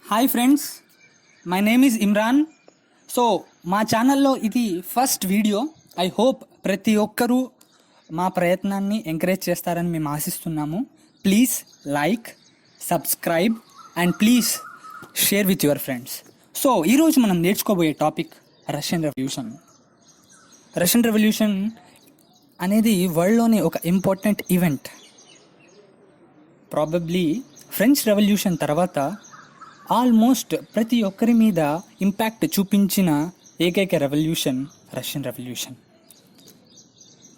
Hi friends, my name is Imran. So మా ఛానల్లో ఇది ఫస్ట్ వీడియో. ఐ హోప్ ప్రతి ఒక్కరూ మా ప్రయత్నాన్ని ఎంకరేజ్ చేస్తారని మేము ఆశిస్తున్నాము. Please like, subscribe and please share with your friends. So ఈరోజు మనం నేర్చుకోబోయే topic Russian revolution. Russian revolution అనేది వరల్డ్లోని ఒక important event. Probably French revolution తర్వాత ఆల్మోస్ట్ ప్రతి ఒక్కరి మీద ఇంపాక్ట్ చూపించిన ఏకైక రెవల్యూషన్ రష్యన్ రెవల్యూషన్.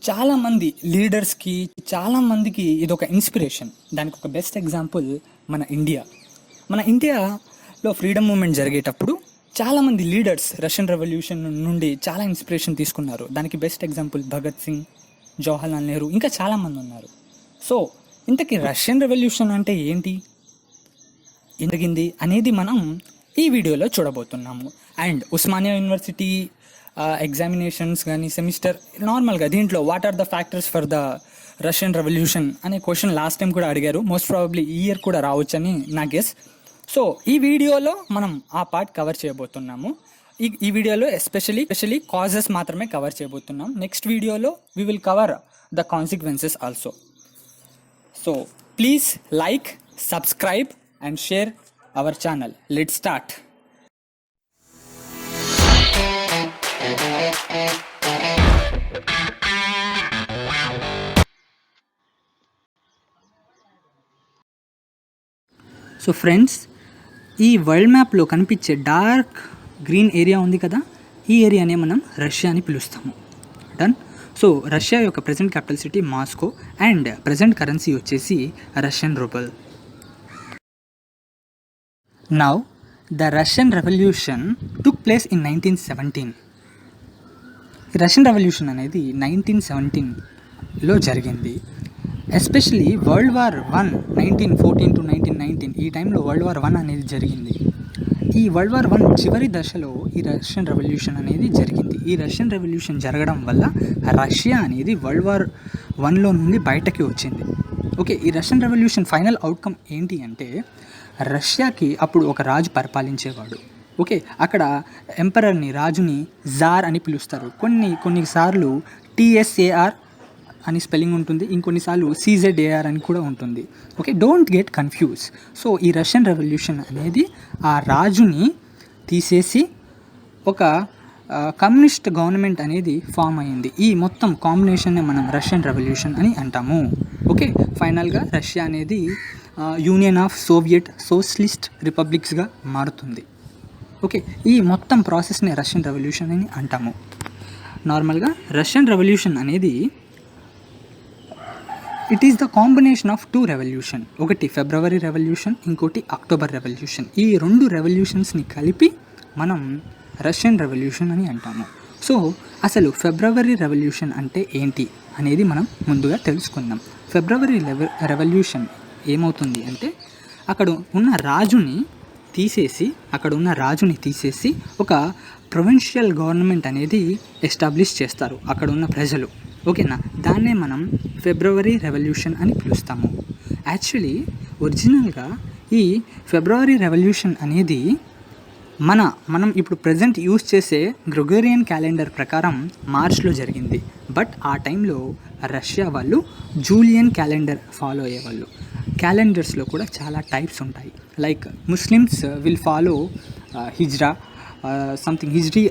చాలామంది లీడర్స్కి, చాలామందికి ఇది ఒక ఇన్స్పిరేషన్. దానికి ఒక బెస్ట్ ఎగ్జాంపుల్ మన ఇండియాలో ఫ్రీడమ్ మూమెంట్ జరిగేటప్పుడు చాలామంది లీడర్స్ రష్యన్ రెవల్యూషన్ నుండి చాలా ఇన్స్పిరేషన్ తీసుకున్నారు. దానికి బెస్ట్ ఎగ్జాంపుల్ భగత్ సింగ్, జవహర్లాల్ నెహ్రూ, ఇంకా చాలామంది ఉన్నారు. సో ఇంతకీ రష్యన్ రెవల్యూషన్ అంటే ఏంటి, జరిగింది అనేది మనం ఈ వీడియోలో చూడబోతున్నాము. అండ్ ఉస్మానియా యూనివర్సిటీ ఎగ్జామినేషన్స్ కానీ సెమిస్టర్ నార్మల్గా దీంట్లో what are the factors for the Russian revolution అనే క్వశ్చన్ లాస్ట్ టైం కూడా అడిగారు. మోస్ట్ ప్రాబబ్లీ ఈ ఇయర్ కూడా రావచ్చని నా గెస్. సో ఈ వీడియోలో మనం ఆ పార్ట్ కవర్ చేయబోతున్నాము. ఈ వీడియోలో ఎస్పెషలీ కాజెస్ మాత్రమే కవర్ చేయబోతున్నాం. నెక్స్ట్ వీడియోలో we will cover the consequences also. So please like, subscribe and share our channel. Let's start. So friends, ఈ వరల్డ్ మ్యాప్లో కనిపించే డార్క్ గ్రీన్ ఏరియా ఉంది కదా, ఈ ఏరియానే మనం రష్యా అని పిలుస్తాము. డన్. సో రష్యా యొక్క present capital city Moscow and present currency వచ్చేసి Russian rouble. Now, the Russian Revolution took place in 1917. Russian revolution అనేది 1917లో జరిగింది. ఎస్పెషలీ వరల్డ్ వార్ 1 1914 to 1919 ఈ టైంలో వరల్డ్ వార్ 1 అనేది జరిగింది. ఈ వరల్డ్ వార్ 1 చివరి దశలో ఈ రష్యన్ రెవల్యూషన్ అనేది జరిగింది. ఈ రష్యన్ రెవల్యూషన్ జరగడం వల్ల రష్యా అనేది వరల్డ్ వార్ 1లో నుండి బయటకి వచ్చింది. ఓకే, ఈ రష్యన్ రెవల్యూషన్ ఫైనల్ అవుట్కమ్ ఏంటి అంటే, రష్యాకి అప్పుడు ఒక రాజు పరిపాలించేవాడు. ఓకే, అక్కడ ఎంపరర్ని, రాజుని జార్ అని పిలుస్తారు. కొన్నిసార్లు TSAR అని స్పెల్లింగ్ ఉంటుంది, ఇంకొన్నిసార్లు CZAR అని కూడా ఉంటుంది. Okay, don't get confuse. So ఈ రష్యన్ రెవల్యూషన్ అనేది ఆ రాజుని తీసేసి ఒక కమ్యూనిస్ట్ గవర్నమెంట్ అనేది ఫామ్ అయింది. ఈ మొత్తం కాంబినేషన్నే మనం రష్యన్ రెవల్యూషన్ అని అంటాము. ఓకే, ఫైనల్గా రష్యా అనేది యూనియన్ ఆఫ్ సోవియట్ సోషలిస్ట్ రిపబ్లిక్స్గా మారుతుంది. ఓకే, ఈ మొత్తం ప్రాసెస్ని రష్యన్ రెవల్యూషన్ అని అంటాము. నార్మల్గా రష్యన్ రెవల్యూషన్ అనేది it is the combination of 2 revolution. ఒకటి ఫిబ్రవరి రెవల్యూషన్, ఇంకోటి అక్టోబర్ రెవల్యూషన్. ఈ 2 రెవల్యూషన్స్ని కలిపి మనం రష్యన్ రెవల్యూషన్ అని అంటాము. సో అసలు ఫిబ్రవరి రెవల్యూషన్ అంటే ఏంటి అనేది మనం ముందుగా తెలుసుకుందాం. ఫిబ్రవరి రెవల్యూషన్ ఏమవుతుంది అంటే, అక్కడ ఉన్న రాజుని తీసేసి ఒక ప్రొవిన్షియల్ గవర్నమెంట్ అనేది ఎస్టాబ్లిష్ చేస్తారు అక్కడ ఉన్న ప్రజలు. ఓకేనా, దాన్నే మనం ఫిబ్రవరి రెవల్యూషన్ అని పిలుస్తాము. యాక్చువల్లీ ఒరిజినల్గా ఈ ఫిబ్రవరి రెవల్యూషన్ అనేది మనం ఇప్పుడు ప్రజెంట్ యూజ్ చేసే గ్రెగోరియన్ క్యాలెండర్ ప్రకారం మార్చ్లో జరిగింది. బట్ ఆ టైంలో రష్యా వాళ్ళు జూలియన్ క్యాలెండర్ ఫాలో అయ్యేవాళ్ళు. క్యాలెండర్స్లో కూడా చాలా టైప్స్ ఉంటాయి. Like Muslims will follow hijra, something Hijri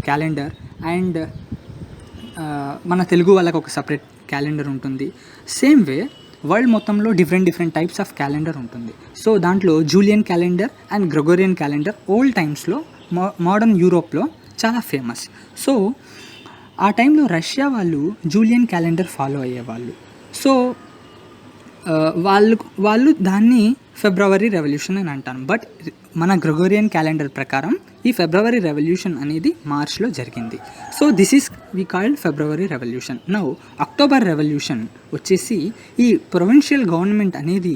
calendar. And మన తెలుగు వాళ్ళకి ఒక సపరేట్ క్యాలెండర్ ఉంటుంది. సేమ్ వే వరల్డ్ మొత్తంలో డిఫరెంట్ టైప్స్ ఆఫ్ క్యాలెండర్ ఉంటుంది. సో దాంట్లో Julian calendar and Gregorian calendar old టైమ్స్లో మోడర్న్ యూరోప్లో చాలా ఫేమస్. సో ఆ టైంలో రష్యా వాళ్ళు జూలియన్ క్యాలెండర్ ఫాలో అయ్యేవాళ్ళు. సో వాళ్ళు దాన్ని ఫిబ్రవరి రెవల్యూషన్ అని అంటాను. బట్ మన గ్రెగోరియన్ క్యాలెండర్ ప్రకారం ఈ ఫిబ్రవరి రెవల్యూషన్ అనేది మార్చ్లో జరిగింది. So this is we called February revolution. Now October revolution వచ్చేసి ఈ ప్రొవిన్షియల్ గవర్నమెంట్ అనేది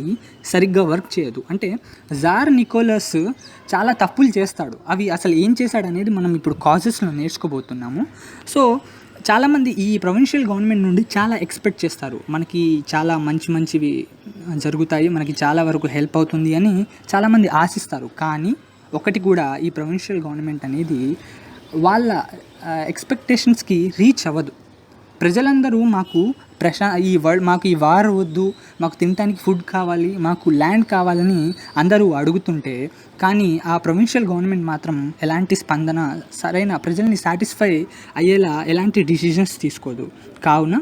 సరిగ్గా వర్క్ చేయదు. అంటే జార్ నికోలస్ చాలా తప్పులు చేస్తాడు. అవి అసలు ఏం చేశాడు అనేది మనం ఇప్పుడు కాజెస్లో నేర్చుకోబోతున్నాము. సో చాలామంది ఈ ప్రొవిన్షియల్ గవర్నమెంట్ నుండి చాలా ఎక్స్పెక్ట్ చేస్తారు, మనకి చాలా మంచివి జరుగుతాయి, మనకి చాలా వరకు హెల్ప్ అవుతుంది అని చాలామంది ఆశిస్తారు. కానీ ఒకటి కూడా ఈ ప్రొవిన్షియల్ గవర్నమెంట్ అనేది వాళ్ళ ఎక్స్పెక్టేషన్స్కి రీచ్ అవ్వదు. ప్రజలందరూ మాకు మాకు ఈ వార్ వద్దు, మాకు తినడానికి ఫుడ్ కావాలి, మాకు ల్యాండ్ కావాలని అందరూ అడుగుతుంటే, కానీ ఆ ప్రొవిన్షియల్ గవర్నమెంట్ మాత్రం ఎలాంటి స్పందన, సరైన ప్రజల్ని సాటిస్ఫై అయ్యేలా ఎలాంటి డిసిషన్స్ తీసుకోదు. కావున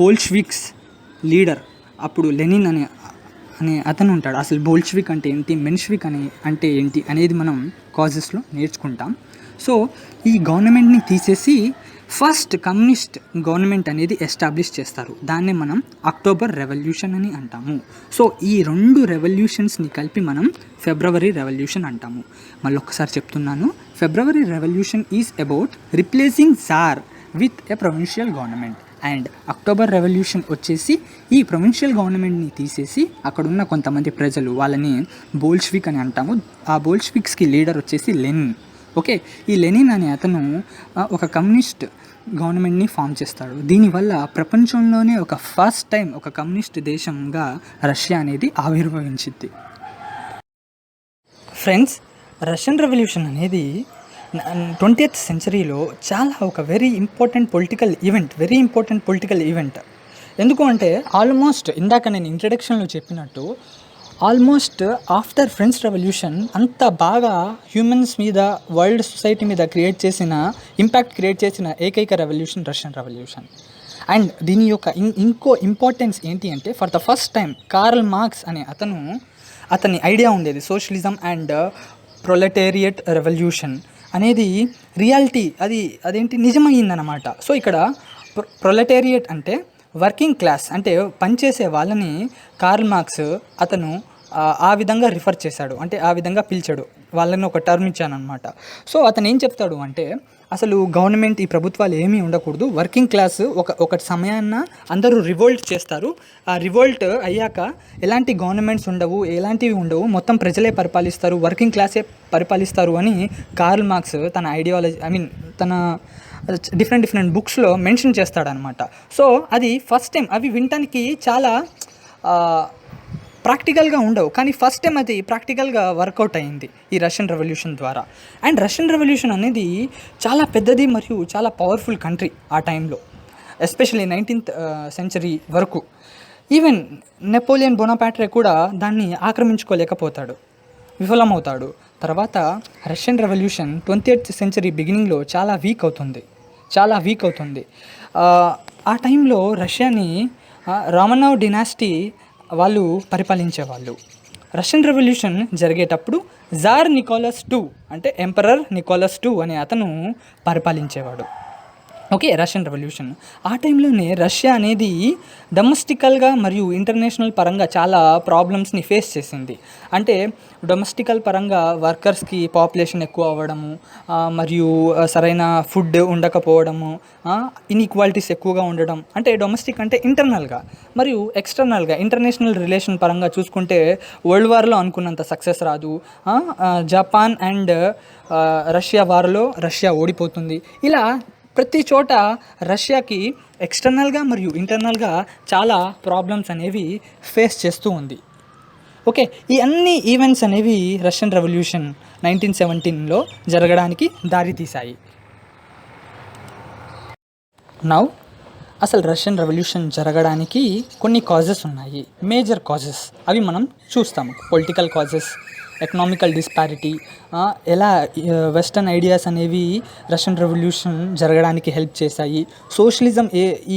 బోల్షివిక్స్ లీడర్ అప్పుడు లెనిన్ అనే అతను ఉంటాడు. అసలు బోల్షివిక్ అంటే ఏంటి, మెన్షివిక్ అంటే ఏంటి అనేది మనం కాజెస్లో నేర్చుకుంటాం. సో ఈ గవర్నమెంట్ని తీసేసి ఫస్ట్ కమ్యూనిస్ట్ గవర్నమెంట్ అనేది ఎస్టాబ్లిష్ చేస్తారు. దాన్నే మనం అక్టోబర్ రెవల్యూషన్ అని అంటాము. సో ఈ 2 రెవల్యూషన్స్ని కలిపి మనం ఫిబ్రవరి రెవల్యూషన్ అంటాము. మళ్ళీ ఒక్కసారి చెప్తున్నాను, February revolution is about replacing tsar with a provincial government, and October revolution వచ్చేసి ఈ ప్రొవిన్షియల్ గవర్నమెంట్ని తీసేసి అక్కడున్న కొంతమంది ప్రజలు, వాళ్ళని బోల్షివిక్ అని అంటాము. ఆ బోల్షివిక్స్కి లీడర్ వచ్చేసి లెనిన్. ఓకే, ఈ లెనిన్ అనే అతను ఒక కమ్యూనిస్ట్ గవర్నమెంట్ని ఫామ్ చేస్తాడు. దీనివల్ల ప్రపంచంలోనే ఫస్ట్ టైం ఒక కమ్యూనిస్ట్ దేశంగా రష్యా అనేది ఆవిర్భవించింది. ఫ్రెండ్స్, రష్యన్ రెవల్యూషన్ అనేది 20th సెంచరీలో చాలా ఒక వెరీ ఇంపార్టెంట్ పొలిటికల్ ఈవెంట్. ఎందుకు అంటే ఆల్మోస్ట్ ఇందాక నేను ఇంట్రడక్షన్లో చెప్పినట్టు ఆల్మోస్ట్ ఆఫ్టర్ ఫ్రెంచ్ రెవల్యూషన్ అంత బాగా హ్యూమన్స్ మీద, వరల్డ్ సొసైటీ మీద ఇంపాక్ట్ క్రియేట్ చేసిన ఏకైక రెవల్యూషన్ రష్యన్ రెవల్యూషన్. అండ్ దీని యొక్క ఇంకో ఇంపార్టెన్స్ ఏంటి అంటే, for the first time curl Marx అనే అతని ఐడియా ఉండేది, సోషలిజం అండ్ ప్రొలెటేరియట్ రెవల్యూషన్ అనేది రియాలిటీ, అదేంటి నిజమయ్యిందన్నమాట. సో ఇక్కడ ప్రొలెటేరియట్ అంటే వర్కింగ్ క్లాస్, అంటే పనిచేసే వాళ్ళని కార్ల్ మార్క్స్ అతను ఆ విధంగా రిఫర్ చేశాడు, అంటే ఆ విధంగా పిలిచాడు, వాళ్ళని ఒక టర్మ్ ఇచ్చానమాట. సో అతను ఏం చెప్తాడు అంటే, అసలు గవర్నమెంట్, ఈ ప్రభుత్వాలు ఏమీ ఉండకూడదు, వర్కింగ్ క్లాస్ ఒక సమయాన్న అందరూ రివోల్ట్ చేస్తారు, ఆ రివోల్ట్ అయ్యాక ఎలాంటి గవర్నమెంట్స్ ఎలాంటివి ఉండవు, మొత్తం ప్రజలే పరిపాలిస్తారు, వర్కింగ్ క్లాసే పరిపాలిస్తారు అని కార్ల్ మార్క్స్ తన ఐడియాలజీ, తన డిఫరెంట్ బుక్స్లో మెన్షన్ చేస్తాడనమాట. సో అది ఫస్ట్ టైం, అవి వినటానికి చాలా ప్రాక్టికల్గా ఉండవు, కానీ ఫస్ట్ టైం అది ప్రాక్టికల్గా వర్కౌట్ అయింది ఈ రష్యన్ రెవల్యూషన్ ద్వారా. అండ్ రష్యన్ రెవల్యూషన్ అనేది చాలా పెద్దది మరియు చాలా పవర్ఫుల్ కంట్రీ ఆ టైంలో, ఎస్పెషల్లీ 19th సెంచరీ వరకు. ఈవెన్ నెపోలియన్ బొనాపార్టే కూడా దాన్ని ఆక్రమించుకోలేకపోతాడు, విఫలమవుతాడు. తర్వాత రష్యన్ రెవల్యూషన్ 20th సెంచరీ బిగినింగ్లో చాలా వీక్ అవుతుంది. ఆ టైంలో రష్యాని రామనవ్ డినాస్టీ వాళ్ళు పరిపాలించేవాళ్ళు. రష్యన్ రెవల్యూషన్ జరిగేటప్పుడు జార్ నికోలస్ II, అంటే ఎంపరర్ నికోలస్ II అనే అతను పరిపాలించేవాడు. ఓకే, రష్యన్ రెవల్యూషన్ ఆ టైంలోనే రష్యా అనేది డొమెస్టికల్గా మరియు ఇంటర్నేషనల్ పరంగా చాలా ప్రాబ్లమ్స్ని ఫేస్ చేసింది. అంటే డొమెస్టికల్ పరంగా వర్కర్స్కి పాపులేషన్ ఎక్కువ అవ్వడము, మరియు సరైన ఫుడ్ ఉండకపోవడము, ఇన్ఈక్వాలిటీస్ ఎక్కువగా ఉండడం. అంటే డొమెస్టిక్ అంటే ఇంటర్నల్గా మరియు ఎక్స్టర్నల్గా, ఇంటర్నేషనల్ రిలేషన్ పరంగా చూసుకుంటే వరల్డ్ వార్లో అనుకున్నంత సక్సెస్ రాదు. జపాన్ అండ్ రష్యా వార్లో రష్యా ఓడిపోతుంది. ఇలా ప్రతి చోట రష్యాకి ఎక్స్టర్నల్గా మరియు ఇంటర్నల్గా చాలా ప్రాబ్లమ్స్ అనేవి ఫేస్ చేస్తూ ఉంది. ఓకే, ఈ అన్ని ఈవెంట్స్ అనేవి రష్యన్ రెవల్యూషన్ 1917లో జరగడానికి దారితీశాయి. నౌ అసలు రష్యన్ రెవల్యూషన్ జరగడానికి కొన్ని కాజెస్ ఉన్నాయి, మేజర్ కాజెస్. అవి మనం చూస్తాము. పొలిటికల్ కాజెస్, ఎకనామికల్ డిస్పారిటీ, ఎలా వెస్టర్న్ ఐడియాస్ అనేవి రష్యన్ రెవల్యూషన్ జరగడానికి హెల్ప్ చేశాయి.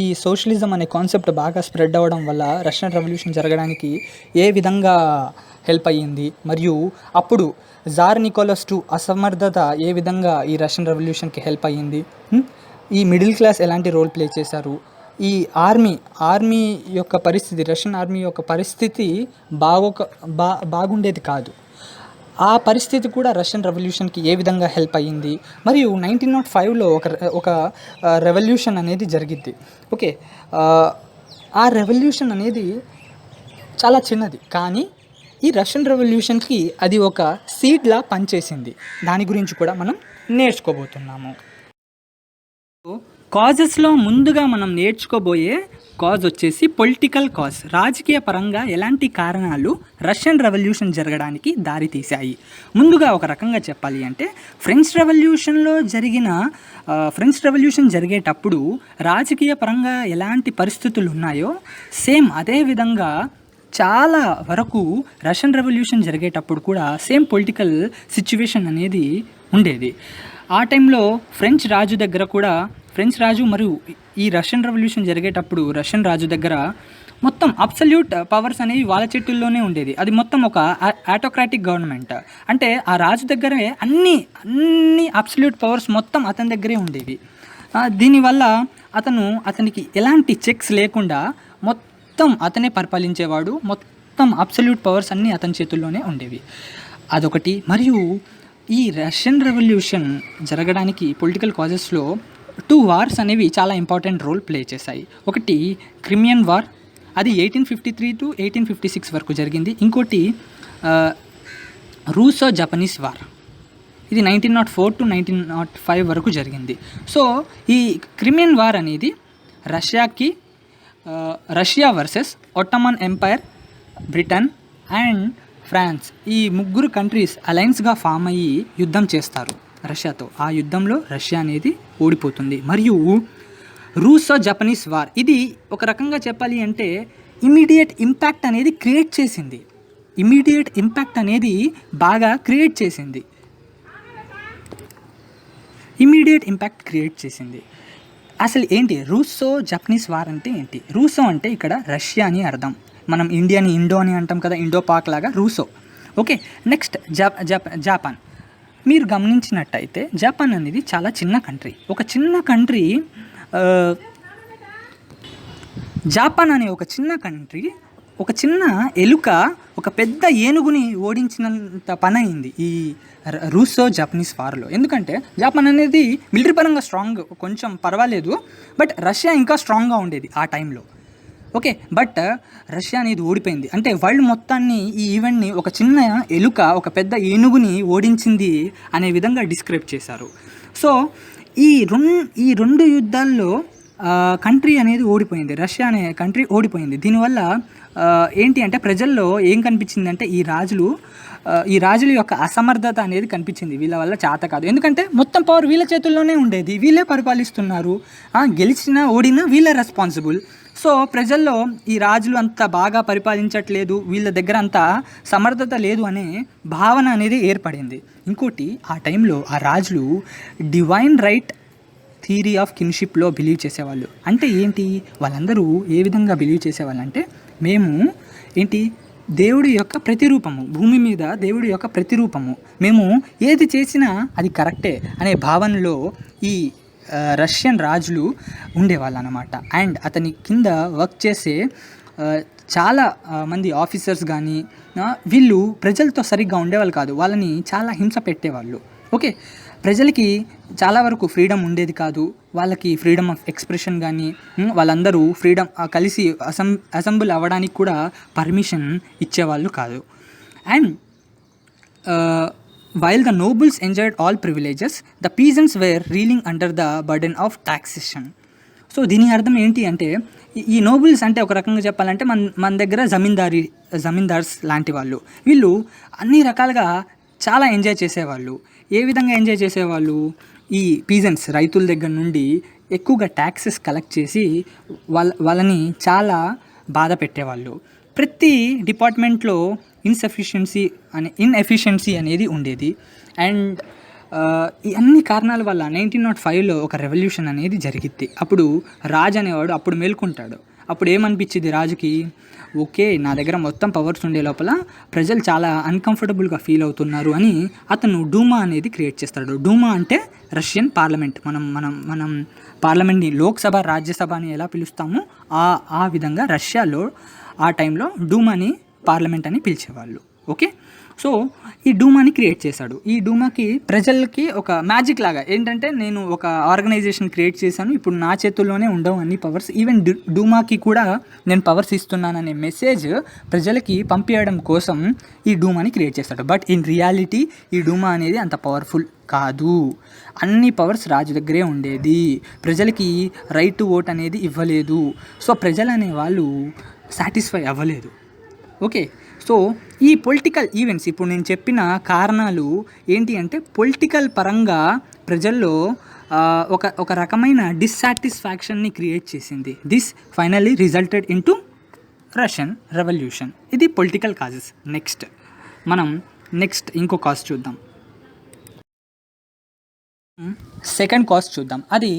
ఈ సోషలిజం అనే కాన్సెప్ట్ బాగా స్ప్రెడ్ అవ్వడం వల్ల రష్యన్ రెవల్యూషన్ జరగడానికి ఏ విధంగా హెల్ప్ అయ్యింది, మరియు అప్పుడు జార్ నికోలస్ II అసమర్థత ఏ విధంగా ఈ రష్యన్ రెవల్యూషన్కి హెల్ప్ అయ్యింది, ఈ మిడిల్ క్లాస్ ఎలాంటి రోల్ ప్లే చేశారు, ఈ ఆర్మీ యొక్క పరిస్థితి, రష్యన్ ఆర్మీ యొక్క పరిస్థితి బాగుండేది కాదు, ఆ పరిస్థితి కూడా రష్యన్ రెవల్యూషన్కి ఏ విధంగా హెల్ప్ అయ్యింది. మరియు 1905లో ఒక రెవల్యూషన్ అనేది జరిగిద్ది. ఓకే, ఆ రెవల్యూషన్ అనేది చాలా చిన్నది, కానీ ఈ రష్యన్ రెవల్యూషన్కి అది ఒక సీడ్లా పనిచేసింది. దాని గురించి కూడా మనం నేర్చుకోబోతున్నాము. కాజెస్లో ముందుగా మనం నేర్చుకోబోయే కాజ్ వచ్చేసి పొలిటికల్ కాజ్. రాజకీయ పరంగా ఎలాంటి కారణాలు రష్యన్ రెవల్యూషన్ జరగడానికి దారితీశాయి. ముందుగా ఒక రకంగా చెప్పాలి అంటే ఫ్రెంచ్ రెవల్యూషన్ జరిగేటప్పుడు రాజకీయ పరంగా ఎలాంటి పరిస్థితులు ఉన్నాయో సేమ్ అదే విధంగా చాలా వరకు రష్యన్ రెవల్యూషన్ జరిగేటప్పుడు కూడా సేమ్ పొలిటికల్ సిచ్యువేషన్ అనేది ఉండేది. ఆ టైంలో ఫ్రెంచ్ రాజు మరియు ఈ రష్యన్ రెవల్యూషన్ జరిగేటప్పుడు రష్యన్ రాజు దగ్గర మొత్తం అబ్సల్యూట్ పవర్స్ అనేవి వాళ్ళ చేతుల్లోనే ఉండేది. అది మొత్తం ఒక ఆటోక్రాటిక్ గవర్నమెంట్. అంటే ఆ రాజు దగ్గరే అన్ని అబ్సల్యూట్ పవర్స్ మొత్తం అతని దగ్గరే ఉండేవి. దీనివల్ల అతనికి ఎలాంటి చెక్స్ లేకుండా మొత్తం అతనే పరిపాలించేవాడు. మొత్తం అబ్సల్యూట్ పవర్స్ అన్నీ అతని చేతుల్లోనే ఉండేవి. అదొకటి. మరియు ఈ రష్యన్ రెవల్యూషన్ జరగడానికి పొలిటికల్ కాజెస్లో 2 వార్స్ అనేవి చాలా ఇంపార్టెంట్ రోల్ ప్లే చేశాయి. ఒకటి క్రిమియన్ వార్, అది 1853 to 1856 వరకు జరిగింది. ఇంకోటి రూసో జపనీస్ వార్, ఇది 1904 to 1905 వరకు జరిగింది. సో ఈ క్రిమియన్ వార్ అనేది Russia versus Ottoman empire, Britain and France, ఈ 3 కంట్రీస్ అలయన్స్గా ఫామ్ అయ్యి యుద్ధం చేస్తారు రష్యాతో. ఆ యుద్ధంలో రష్యా అనేది ఓడిపోతుంది. మరియు రూసో జపనీస్ వార్, ఇది ఒక రకంగా చెప్పాలి అంటే ఇమీడియట్ ఇంపాక్ట్ అనేది బాగా క్రియేట్ చేసింది. అసలు ఏంటి రూసో జపనీస్ వార్ అంటే ఏంటి? రూసో అంటే ఇక్కడ రష్యా అని అర్థం. మనం ఇండియాని ఇండో అని అంటాం కదా, ఇండో పాక్ లాగా రూసో. Okay, next Japan. మీరు గమనించినట్టయితే జపాన్ అనేది చాలా చిన్న కంట్రీ. జపాన్ అనే ఒక చిన్న ఎలుక ఒక పెద్ద ఏనుగుని ఓడించినంత పని అయింది ఈ రూసో జపనీస్ వార్లో. ఎందుకంటే జపాన్ అనేది మిలిటరీ పరంగా స్ట్రాంగ్, కొంచెం పర్వాలేదు, బట్ రష్యా ఇంకా స్ట్రాంగ్గా ఉండేది ఆ టైంలో. ఓకే, బట్ రష్యా అనేది ఓడిపోయింది. అంటే వరల్డ్ మొత్తాన్ని ఈ ఈవెంట్ని ఒక చిన్న ఎలుక ఒక పెద్ద ఏనుగుని ఓడించింది అనే విధంగా డిస్క్రైబ్ చేశారు. సో ఈ రెండు యుద్ధాల్లో కంట్రీ అనేది ఓడిపోయింది, రష్యా అనే కంట్రీ ఓడిపోయింది. దీనివల్ల ఏంటి అంటే ప్రజల్లో ఏం కనిపించింది అంటే ఈ రాజుల యొక్క అసమర్థత అనేది కనిపించింది. వీళ్ళ వల్ల చేత కాదు, ఎందుకంటే మొత్తం పవర్ వీళ్ళ చేతుల్లోనే ఉండేది, వీళ్ళే పరిపాలిస్తున్నారు, గెలిచినా ఓడినా వీళ్ళే రెస్పాన్సిబుల్. సో ప్రజల్లో ఈ రాజులు అంత బాగా పరిపాలించట్లేదు, వీళ్ళ దగ్గర అంత సమర్థత లేదు అనే భావన అనేది ఏర్పడింది. ఇంకోటి, ఆ టైంలో ఆ రాజులు డివైన్ రైట్ థియరీ ఆఫ్ కిన్షిప్లో బిలీవ్ చేసేవాళ్ళు. అంటే ఏంటి, వాళ్ళందరూ ఏ విధంగా బిలీవ్ చేసేవాళ్ళు అంటే మేము దేవుడి యొక్క ప్రతిరూపము, భూమి మీద దేవుడి యొక్క ప్రతిరూపము, మేము ఏది చేసినా అది కరెక్టే అనే భావనలో ఈ రష్యన్ రాజులు ఉండేవాళ్ళు అన్నమాట. అండ్ అతని కింద వర్క్ చేసే చాలా మంది ఆఫీసర్స్ కానీ వీళ్ళు ప్రజలతో సరిగ్గా ఉండేవాళ్ళు కాదు, వాళ్ళని చాలా హింస పెట్టేవాళ్ళు. ఓకే, ప్రజలకి చాలా వరకు ఫ్రీడమ్ ఉండేది కాదు, వాళ్ళకి ఫ్రీడమ్ ఆఫ్ ఎక్స్ప్రెషన్ కానీ వాళ్ళందరూ కలిసి అసెంబుల్ అవ్వడానికి కూడా పర్మిషన్ ఇచ్చేవాళ్ళు కాదు. And while the nobles enjoyed all privileges, the peasants were reeling under the burden of taxation. So దీని అర్థం ఏంటి అంటే ఈ నోబుల్స్ అంటే ఒక రకంగా చెప్పాలంటే మన దగ్గర జమీందార్స్ లాంటి వాళ్ళు, వీళ్ళు అన్ని రకాలుగా చాలా ఎంజాయ్ చేసేవాళ్ళు. ఏ విధంగా ఎంజాయ్ చేసేవాళ్ళు, ఈ పీజెంట్స్ రైతుల దగ్గర నుండి ఎక్కువగా ట్యాక్సెస్ కలెక్ట్ చేసి వాళ్ళని చాలా బాధ పెట్టేవాళ్ళు. ప్రతి డిపార్ట్మెంట్లో ఇన్ఎఫిషియన్సీ అనేది ఉండేది. అండ్ ఈ అన్ని కారణాల వల్ల 1905లో ఒక రెవల్యూషన్ అనేది జరిగిద్ది. అప్పుడు రాజు అనేవాడు అప్పుడు మేల్కొంటాడు. అప్పుడు ఏమనిపించింది రాజుకి, ఓకే నా దగ్గర మొత్తం పవర్స్ ఉండే లోపల ప్రజలు చాలా అన్కంఫర్టబుల్గా ఫీల్ అవుతున్నారు అని అతను డూమా అనేది క్రియేట్ చేస్తాడు. డూమా అంటే రష్యన్ పార్లమెంట్. మనం పార్లమెంట్ని లోక్సభ, రాజ్యసభ అని ఎలా పిలుస్తామో ఆ విధంగా రష్యాలో ఆ టైంలో డూమాని పార్లమెంట్ అని పిలిచేవాళ్ళు. ఓకే. సో ఈ డూమాని క్రియేట్ చేశాడు. ఈ డూమాకి ప్రజలకి ఒక మ్యాజిక్ లాగా ఏంటంటే, నేను ఒక ఆర్గనైజేషన్ క్రియేట్ చేశాను, ఇప్పుడు నా చేతుల్లోనే ఉండవు అన్ని పవర్స్, ఈవెన్ డూమాకి కూడా నేను పవర్స్ ఇస్తున్నాననే మెసేజ్ ప్రజలకి పంపించడం కోసం ఈ డూమాని క్రియేట్ చేశాడు. బట్ ఇన్ రియాలిటీ ఈ డూమా అనేది అంత పవర్ఫుల్ కాదు. అన్ని పవర్స్ రాజు దగ్గరే ఉండేది. ప్రజలకి రైట్ టు ఓట్ అనేది ఇవ్వలేదు. సో ప్రజలు అనే వాళ్ళు సాటిస్ఫై అవ్వలేదు. ఓకే. సో ఈ పొలిటికల్ ఈవెంట్స్ ఇప్పుడు నేను చెప్పిన కారణాలు ఏంటి అంటే, పొలిటికల్ పరంగా ప్రజల్లో ఒక రకమైన డిస్సాటిస్ఫాక్షన్ని క్రియేట్ చేసింది. This finally resulted in to Russian revolution. ఇది పొలిటికల్ కాజెస్. మనం ఇంకో కాజ్ చూద్దాం. సెకండ్ కాజ్ చూద్దాం. అది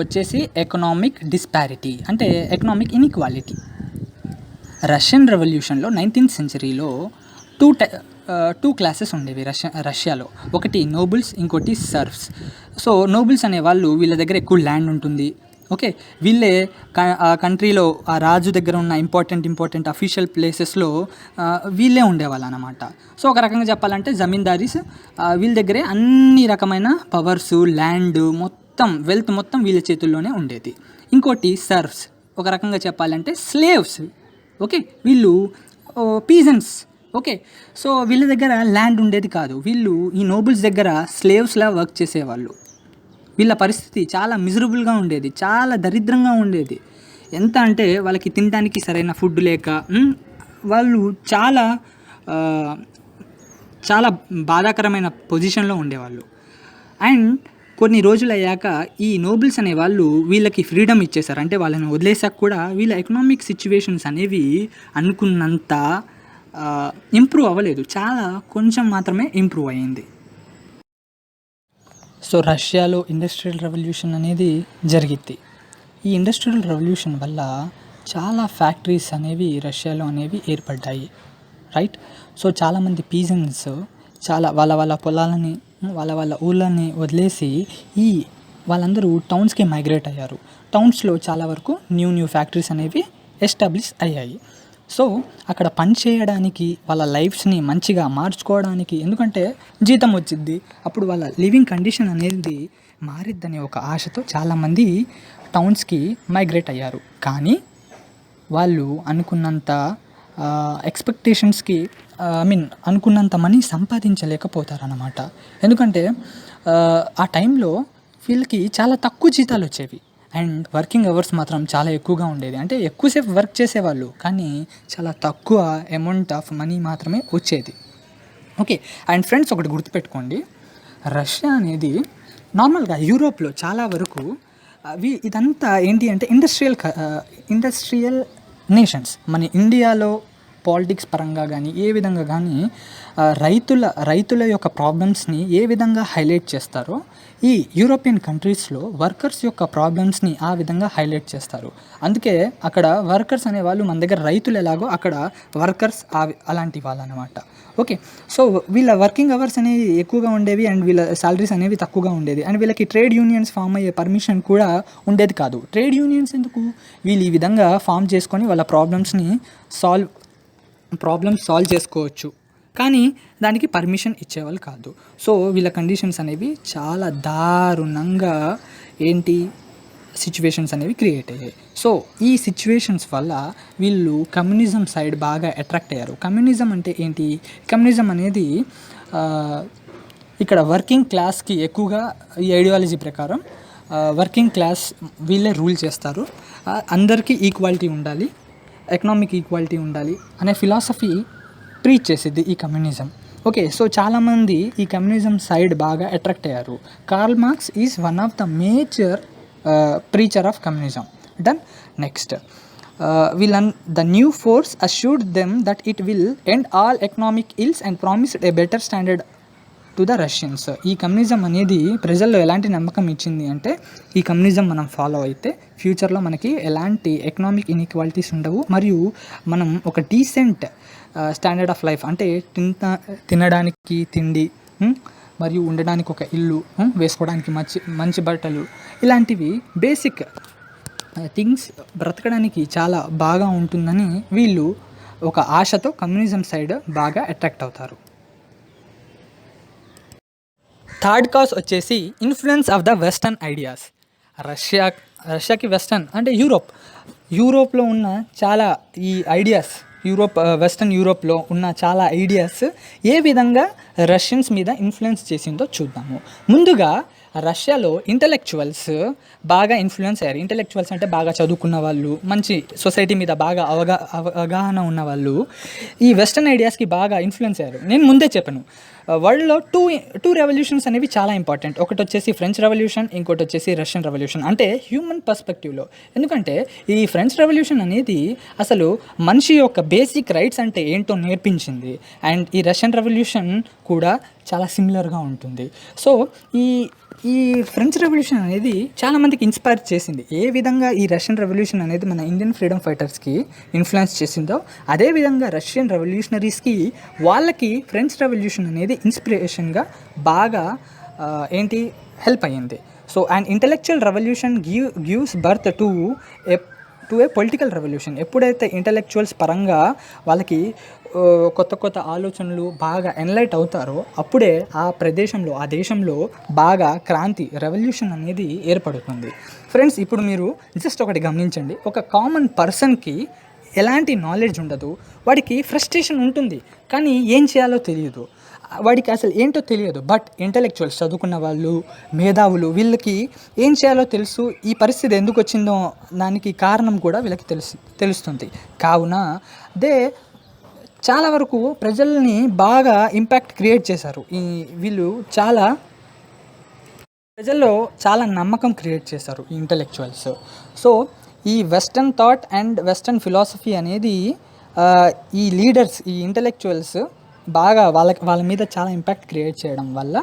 వచ్చేసి ఎకనామిక్ డిస్పారిటీ, అంటే ఎకనామిక్ ఇన్ఈక్వాలిటీ. రష్యన్ రెవల్యూషన్లో 19th సెంచరీలో టూ క్లాసెస్ ఉండేవి రష్యాలో. ఒకటి నోబుల్స్, ఇంకోటి సర్వ్స్. సో నోబుల్స్ అనే వాళ్ళు, వీళ్ళ దగ్గర ఎక్కువ ల్యాండ్ ఉంటుంది. ఓకే. వీళ్ళే ఆ కంట్రీలో ఆ రాజు దగ్గర ఉన్న ఇంపార్టెంట్ అఫీషియల్ ప్లేసెస్లో వీళ్ళే ఉండేవాళ్ళు అన్నమాట. సో ఒక రకంగా చెప్పాలంటే జమీందారీస్, వీళ్ళ దగ్గరే అన్ని రకమైన పవర్స్, ల్యాండ్ మొత్తం, వెల్త్ మొత్తం వీళ్ళ చేతుల్లోనే ఉండేది. ఇంకోటి సర్వ్స్, ఒక రకంగా చెప్పాలంటే స్లేవ్స్. ఓకే. వీళ్ళు పీజన్స్. ఓకే. సో వీళ్ళ దగ్గర ల్యాండ్ ఉండేది కాదు. వీళ్ళు ఈ నోబుల్స్ దగ్గర స్లేవ్స్లా వర్క్ చేసేవాళ్ళు. వీళ్ళ పరిస్థితి చాలా మిజరబుల్గా ఉండేది, చాలా దరిద్రంగా ఉండేది. ఎంత అంటే వాళ్ళకి తినడానికి సరైన ఫుడ్ లేక వాళ్ళు చాలా చాలా బాధాకరమైన పొజిషన్లో ఉండేవాళ్ళు. అండ్ కొన్ని రోజులు అయ్యాక ఈ నోబుల్స్ అనే వాళ్ళు వీళ్ళకి ఫ్రీడమ్ ఇచ్చేసారు. అంటే వాళ్ళని వదిలేసాక కూడా వీళ్ళ ఎకనామిక్ సిచ్యువేషన్స్ అనేవి అనుకున్నంత ఇంప్రూవ్ అవ్వలేదు. చాలా కొంచెం మాత్రమే ఇంప్రూవ్ అయ్యింది. సో రష్యాలో ఇండస్ట్రియల్ రెవల్యూషన్ అనేది జరిగింది. ఈ ఇండస్ట్రియల్ రెవల్యూషన్ వల్ల చాలా ఫ్యాక్టరీస్ అనేవి రష్యాలో అనేవి ఏర్పడ్డాయి. రైట్. సో చాలామంది పీజన్స్ చాలా వాళ్ళ పొలాలని, వాళ్ళ ఊళ్ళని వదిలేసి వాళ్ళందరూ టౌన్స్కి మైగ్రేట్ అయ్యారు. టౌన్స్లో చాలా వరకు న్యూ ఫ్యాక్టరీస్ అనేవి ఎస్టాబ్లిష్ అయ్యాయి. సో అక్కడ పని చేయడానికి, వాళ్ళ లైఫ్స్ని మంచిగా మార్చుకోవడానికి, ఎందుకంటే జీతం వచ్చింది, అప్పుడు వాళ్ళ లివింగ్ కండిషన్ అనేది మారిద్దనే ఒక ఆశతో చాలామంది టౌన్స్కి మైగ్రేట్ అయ్యారు. కానీ వాళ్ళు అనుకున్నంత ఎక్స్పెక్టేషన్స్కి అనుకున్నంత మనీ సంపాదించలేకపోతారన్నమాట. ఎందుకంటే ఆ టైంలో వీళ్ళకి చాలా తక్కువ జీతాలు వచ్చేవి అండ్ వర్కింగ్ అవర్స్ మాత్రం చాలా ఎక్కువగా ఉండేది. అంటే ఎక్కువసేపు వర్క్ చేసేవాళ్ళు, కానీ చాలా తక్కువ అమౌంట్ ఆఫ్ మనీ మాత్రమే వచ్చేది. ఓకే. అండ్ ఫ్రెండ్స్, ఒకటి గుర్తుపెట్టుకోండి, రష్యా అనేది నార్మల్గా యూరోప్లో చాలా వరకు ఇదంతా ఏంటి అంటే ఇండస్ట్రియల్ నేషన్స్. మన ఇండియాలో పాలిటిక్స్ పరంగా కానీ ఏ విధంగా కానీ రైతుల యొక్క ప్రాబ్లమ్స్ని ఏ విధంగా హైలైట్ చేస్తారో, ఈ యూరోపియన్ కంట్రీస్లో వర్కర్స్ యొక్క ప్రాబ్లమ్స్ని ఆ విధంగా హైలైట్ చేస్తారు. అందుకే అక్కడ వర్కర్స్ అనేవాళ్ళు మన దగ్గర రైతులు ఎలాగో అక్కడ వర్కర్స్ అలాంటి వాళ్ళు అనమాట. ఓకే. సో వీళ్ళ వర్కింగ్ అవర్స్ అనేవి ఎక్కువగా ఉండేవి అండ్ వీళ్ళ సాలరీస్ అనేవి తక్కువగా ఉండేది. అండ్ వీళ్ళకి ట్రేడ్ యూనియన్స్ ఫామ్ అయ్యే పర్మిషన్ కూడా ఉండేది కాదు. ట్రేడ్ యూనియన్స్ ఎందుకు? వీళ్ళు ఈ విధంగా ఫామ్ చేసుకొని వాళ్ళ ప్రాబ్లమ్స్ సాల్వ్ చేసుకోవచ్చు, కానీ దానికి పర్మిషన్ ఇచ్చేవాళ్ళు కాదు. సో వీళ్ళ కండిషన్స్ అనేవి చాలా దారుణంగా సిచ్యువేషన్స్ అనేవి క్రియేట్ అయ్యాయి. సో ఈ సిచ్యువేషన్స్ వల్ల వీళ్ళు కమ్యూనిజం సైడ్ బాగా అట్రాక్ట్ అయ్యారు. కమ్యూనిజం అంటే ఏంటి? కమ్యూనిజం అనేది ఇక్కడ వర్కింగ్ క్లాస్కి ఎక్కువగా, ఈ ఐడియాలజీ ప్రకారం వర్కింగ్ క్లాస్ వీళ్ళే రూల్ చేస్తారు. అందరికీ ఈక్వాలిటీ ఉండాలి, ఎకనామిక్ ఈక్వాలిటీ ఉండాలి అనే ఫిలాసఫీ ప్రీచ్ చేసేది ఈ కమ్యూనిజం. ఓకే. సో చాలామంది ఈ కమ్యూనిజం సైడ్ బాగా అట్రాక్ట్ అయ్యారు. Karl Marx is one of the major preacher of communism. Done. Next, the new force assured them that it will end all economic ills and promised a better standard to the Russians. ఈ communism అనేది ప్రజల్లో ఎలాంటి నమ్మకం ఇచ్చింది అంటే, ఈ communism మనం follow అయితే ఫ్యూచర్లో మనకి ఎలాంటి ఎకనామిక్ ఇన్ఈక్వాలిటీస్ ఉండవు, మరియు మనం ఒక డీసెంట్ స్టాండర్డ్ ఆఫ్ లైఫ్, అంటే తినడానికి తిండి, మరియు ఉండడానికి ఒక ఇల్లు, వేసుకోవడానికి మంచి బట్టలు, ఇలాంటివి బేసిక్ థింగ్స్ బ్రతకడానికి చాలా బాగా ఉంటుందని వీళ్ళు ఒక ఆశతో కమ్యూనిజం సైడ్ బాగా అట్రాక్ట్ అవుతారు. థర్డ్ కాజ్ వచ్చేసి influence of the western ideas. రష్యాకి వెస్టర్న్ అంటే యూరోప్లో ఉన్న చాలా ఈ ఐడియాస్, వెస్టర్న్ యూరోప్లో ఉన్న చాలా ఐడియాస్ ఏ విధంగా రష్యన్స్ మీద ఇన్ఫ్లుయెన్స్ చేసిందో చూద్దాము. ముందుగా రష్యాలో ఇంటలెక్చువల్స్ బాగా ఇన్ఫ్లుయెన్స్ అయ్యారు. ఇంటలెక్చువల్స్ అంటే బాగా చదువుకున్న వాళ్ళు, మంచి సొసైటీ మీద బాగా అవగాహన ఉన్న వాళ్ళు ఈ వెస్టర్న్ ఐడియాస్కి బాగా ఇన్ఫ్లుయెన్స్ అయ్యారు. నేను ముందే చెప్పాను, వరల్డ్లో టూ రెవల్యూషన్స్ అనేవి చాలా ఇంపార్టెంట్. ఒకటి వచ్చేసి ఫ్రెంచ్ రెవల్యూషన్, ఇంకోటి వచ్చేసి రష్యన్ రెవల్యూషన్. అంటే హ్యూమన్ పర్స్పెక్టివ్లో. ఎందుకంటే ఈ ఫ్రెంచ్ రెవల్యూషన్ అనేది అసలు మనిషి యొక్క బేసిక్ రైట్స్ అంటే ఏంటో నేర్పించింది. అండ్ ఈ రష్యన్ రెవల్యూషన్ కూడా చాలా సిమిలర్గా ఉంటుంది. సో ఈ ఫ్రెంచ్ రెవల్యూషన్ అనేది చాలామందికి ఇన్స్పైర్ చేసింది. ఏ విధంగా ఈ రష్యన్ రెవల్యూషన్ అనేది మన ఇండియన్ ఫ్రీడమ్ ఫైటర్స్కి ఇన్ఫ్లుయెన్స్ చేసిందో, అదేవిధంగా రష్యన్ రెవల్యూషనరీస్కి వాళ్ళకి ఫ్రెంచ్ రెవల్యూషన్ అనేది ఇన్స్పిరేషన్గా బాగా హెల్ప్ అయ్యింది. So and intellectual revolution gives birth to A political revolution. ఎప్పుడైతే ఇంటలెక్చువల్స్ పరంగా వాళ్ళకి కొత్త ఆలోచనలు బాగా ఎన్లైట్ అవుతారో అప్పుడే ఆ ప్రదేశంలో, ఆ దేశంలో బాగా రెవల్యూషన్ అనేది ఏర్పడుతుంది. ఫ్రెండ్స్, ఇప్పుడు మీరు జస్ట్ ఒకటి గమనించండి. ఒక కామన్ పర్సన్కి ఎలాంటి నాలెడ్జ్ ఉండదు, వాడికి ఫ్రస్ట్రేషన్ ఉంటుంది, కానీ ఏం చేయాలో తెలియదు, వాడికి అసలు ఏంటో తెలియదు. బట్ ఇంటలెక్చువల్స్, చదువుకున్న వాళ్ళు, మేధావులు, వీళ్ళకి ఏం చేయాలో తెలుసు. ఈ పరిస్థితి ఎందుకు వచ్చిందో దానికి కారణం కూడా వీళ్ళకి తెలుస్తుంది. కావున చాలా వరకు ప్రజల్ని బాగా ఇంపాక్ట్ క్రియేట్ చేశారు. వీళ్ళు ప్రజల్లో చాలా నమ్మకం క్రియేట్ చేశారు ఈ ఇంటలెక్చువల్స్. సో ఈ western thought and western philosophy అనేది ఈ లీడర్స్, ఈ ఇంటలెక్చువల్స్ బాగా వాళ్ళ మీద చాలా ఇంపాక్ట్ క్రియేట్ చేయడం వల్ల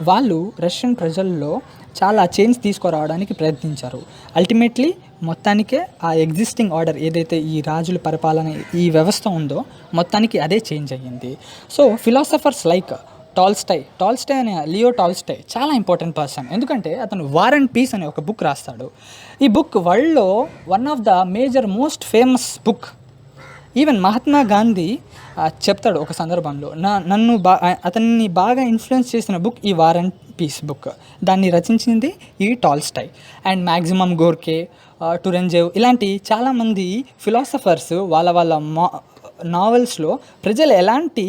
వాళ్ళు రష్యన్ ప్రజల్లో చాలా చేంజ్ తీసుకురావడానికి ప్రయత్నించారు. అల్టిమేట్లీ మొత్తానికే ఆ ఎగ్జిస్టింగ్ ఆర్డర్ ఏదైతే ఈ రాజుల పరిపాలన, ఈ వ్యవస్థ ఉందో మొత్తానికి అదే చేంజ్ అయ్యింది. సో ఫిలాసఫర్స్ లైక్ టాల్స్టాయ్ అనే లియో టాల్స్టాయ్ చాలా ఇంపార్టెంట్ పర్సన్. ఎందుకంటే అతను వార్ అండ్ పీస్ అనే ఒక బుక్ రాస్తాడు. ఈ బుక్ వరల్డ్లో one of the most famous book. Even Mahatma Gandhi చెప్తాడు ఒక సందర్భంలో, అతన్ని బాగా ఇన్ఫ్లుయెన్స్ చేసిన బుక్ ఈ వార్ అండ్ పీస్ బుక్. దాన్ని రచించింది ఈ టాల్స్టాయ్. అండ్ మ్యాక్సిమమ్ గోర్కే, టురెంజేవ్ ఇలాంటి చాలామంది ఫిలాసఫర్స్ వాళ్ళ నావెల్స్లో ప్రజలు ఎలాంటి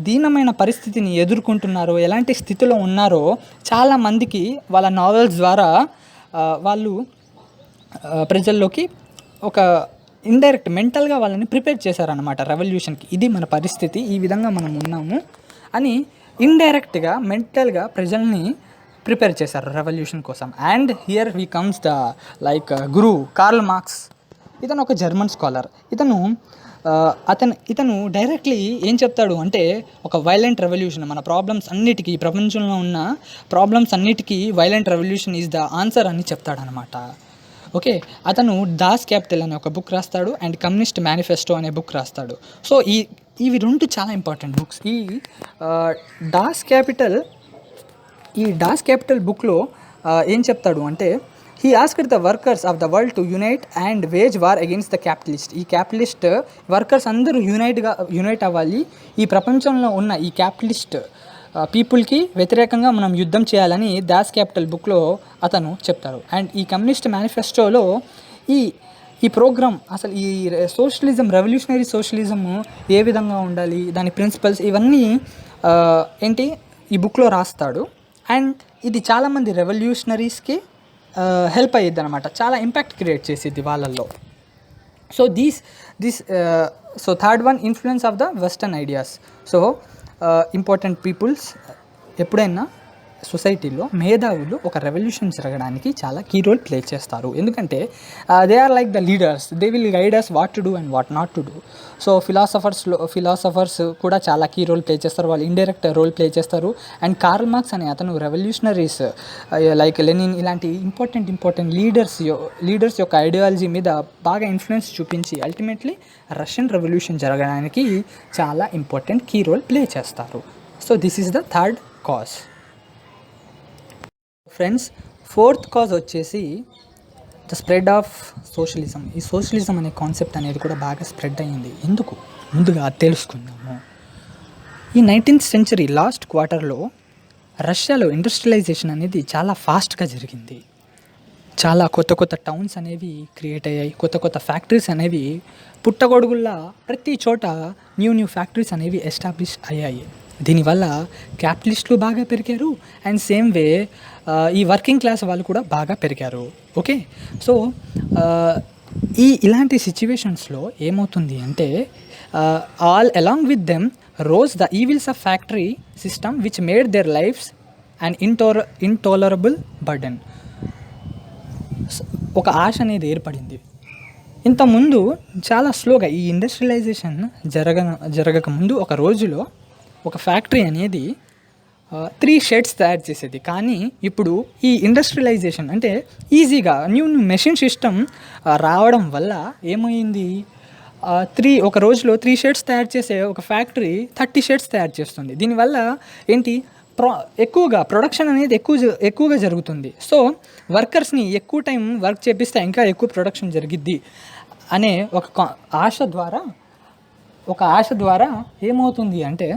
దీనమైన పరిస్థితిని ఎదుర్కొంటున్నారో, ఎలాంటి స్థితిలో ఉన్నారో చాలామందికి వాళ్ళ నావెల్స్ ద్వారా వాళ్ళు ప్రజల్లోకి ఒక ఇండైరెక్ట్ మెంటల్గా వాళ్ళని ప్రిపేర్ చేశారన్నమాట రెవల్యూషన్కి. ఇది మన పరిస్థితి, ఈ విధంగా మనం ఉన్నాము అని ఇండైరెక్ట్గా మెంటల్గా ప్రజల్ని ప్రిపేర్ చేశారు రెవల్యూషన్ కోసం. And here we comes the Guru Karl Marx. ఇతను ఒక జర్మన్ స్కాలర్. ఇతను డైరెక్ట్లీ ఏం చెప్తాడు అంటే, ఒక వైలెంట్ రెవల్యూషన్, మన ప్రాబ్లమ్స్ అన్నిటికీ, ప్రపంచంలో ఉన్న ప్రాబ్లమ్స్ అన్నిటికీ violent revolution is the answer అని చెప్తాడనమాట. ఓకే, అతను దాస్ క్యాపిటల్ అనే ఒక బుక్ రాస్తాడు అండ్ కమ్యూనిస్ట్ మేనిఫెస్టో అనే బుక్ రాస్తాడు. సో ఇవి రెండు చాలా ఇంపార్టెంట్ బుక్స్. ఈ దాస్ క్యాపిటల్ బుక్లో ఏం చెప్తాడు అంటే, he asked the workers of the world to unite and wage war against the capitalist. ఈ క్యాపిటలిస్ట్ వర్కర్స్ అందరూ యునైట్ అవ్వాలి. ఈ ప్రపంచంలో ఉన్న ఈ క్యాపిటలిస్ట్ పీపుల్కి వ్యతిరేకంగా మనం యుద్ధం చేయాలని దాస్ క్యాపిటల్ బుక్లో అతను చెప్తారు. అండ్ ఈ కమ్యూనిస్ట్ మేనిఫెస్టోలో ఈ ప్రోగ్రామ్, అసలు ఈ సోషలిజం, రెవల్యూషనరీ సోషలిజం ఏ విధంగా ఉండాలి, దాని ప్రిన్సిపల్స్ ఇవన్నీ ఈ బుక్లో రాస్తాడు. అండ్ ఇది చాలామంది రెవల్యూషనరీస్కి హెల్ప్ అయ్యిద్ది అనమాట, చాలా ఇంపాక్ట్ క్రియేట్ చేసిద్ది వాళ్ళల్లో. So so third one, influence of the western ideas. So important peoples, ఎప్పుడైనా సొసైటీలో మేధావులు ఒక రెవల్యూషన్ జరగడానికి చాలా కీ రోల్ ప్లే చేస్తారు. ఎందుకంటే they are like the leaders, they will guide us what to do and what not to do. So philosophers కూడా చాలా కీ రోల్ ప్లే చేస్తారు, వాళ్ళు ఇండైరెక్ట్ రోల్ ప్లే చేస్తారు. అండ్ కార్ల్ మార్క్స్ అనే అతను revolutionaries like Lenin ఇలాంటి important leaders యొక్క ideology మీద బాగా ఇన్ఫ్లుయెన్స్ చూపించి అల్టిమేట్లీ రష్యన్ రెవల్యూషన్ జరగడానికి చాలా ఇంపార్టెంట్ కీ రోల్ ప్లే చేస్తారు. So this is the third cause. Friends, fourth cause వచ్చేసి ద స్ప్రెడ్ ఆఫ్ సోషలిజం. ఈ సోషలిజం అనే కాన్సెప్ట్ అనేది కూడా బాగా స్ప్రెడ్ అయ్యింది. ఎందుకు ముందుగా తెలుసుకుందాము. ఈ 19th సెంచరీ లాస్ట్ క్వార్టర్లో రష్యాలో ఇండస్ట్రియలైజేషన్ అనేది చాలా ఫాస్ట్గా జరిగింది. చాలా కొత్త కొత్త టౌన్స్ అనేవి క్రియేట్ అయ్యాయి. కొత్త కొత్త ఫ్యాక్టరీస్ అనేవి పుట్టగొడుగుల్లా ప్రతి చోట న్యూ ఫ్యాక్టరీస్ అనేవి ఎస్టాబ్లిష్ అయ్యాయి. దీనివల్ల క్యాపిటలిస్టులు బాగా పెరిగారు అండ్ సేమ్ వే ఈ వర్కింగ్ క్లాస్ వాళ్ళు కూడా బాగా పెరిగారు. ఓకే, సో ఇలాంటి సిచ్యువేషన్స్లో ఏమవుతుంది అంటే all along with them rose the evils of factory system which made their lifes and intolerable burden. ఒక ఆశ అనేది ఏర్పడింది. ఇంతకుముందు చాలా స్లోగా ఈ ఇండస్ట్రియలైజేషన్ జరగకముందు ఒక రోజులో ఒక ఫ్యాక్టరీ అనేది 3 షెడ్స్ తయారు చేసేది. కానీ ఇప్పుడు ఈ ఇండస్ట్రియలైజేషన్ అంటే ఈజీగా న్యూ మెషిన్ సిస్టమ్ రావడం వల్ల ఏమైంది, ఒక రోజులో 3 షెడ్స్ తయారు చేసే ఒక ఫ్యాక్టరీ 30 షెడ్స్ తయారు చేస్తుంది. దీనివల్ల ఏంటి, ఎక్కువగా ప్రొడక్షన్ అనేది ఎక్కువగా జరుగుతుంది. సో వర్కర్స్ని ఎక్కువ టైం వర్క్ చేపిస్తే ఇంకా ఎక్కువ ప్రొడక్షన్ జరిగిద్ది అనే ఒక ఆశ ద్వారా ఏమవుతుంది అంటే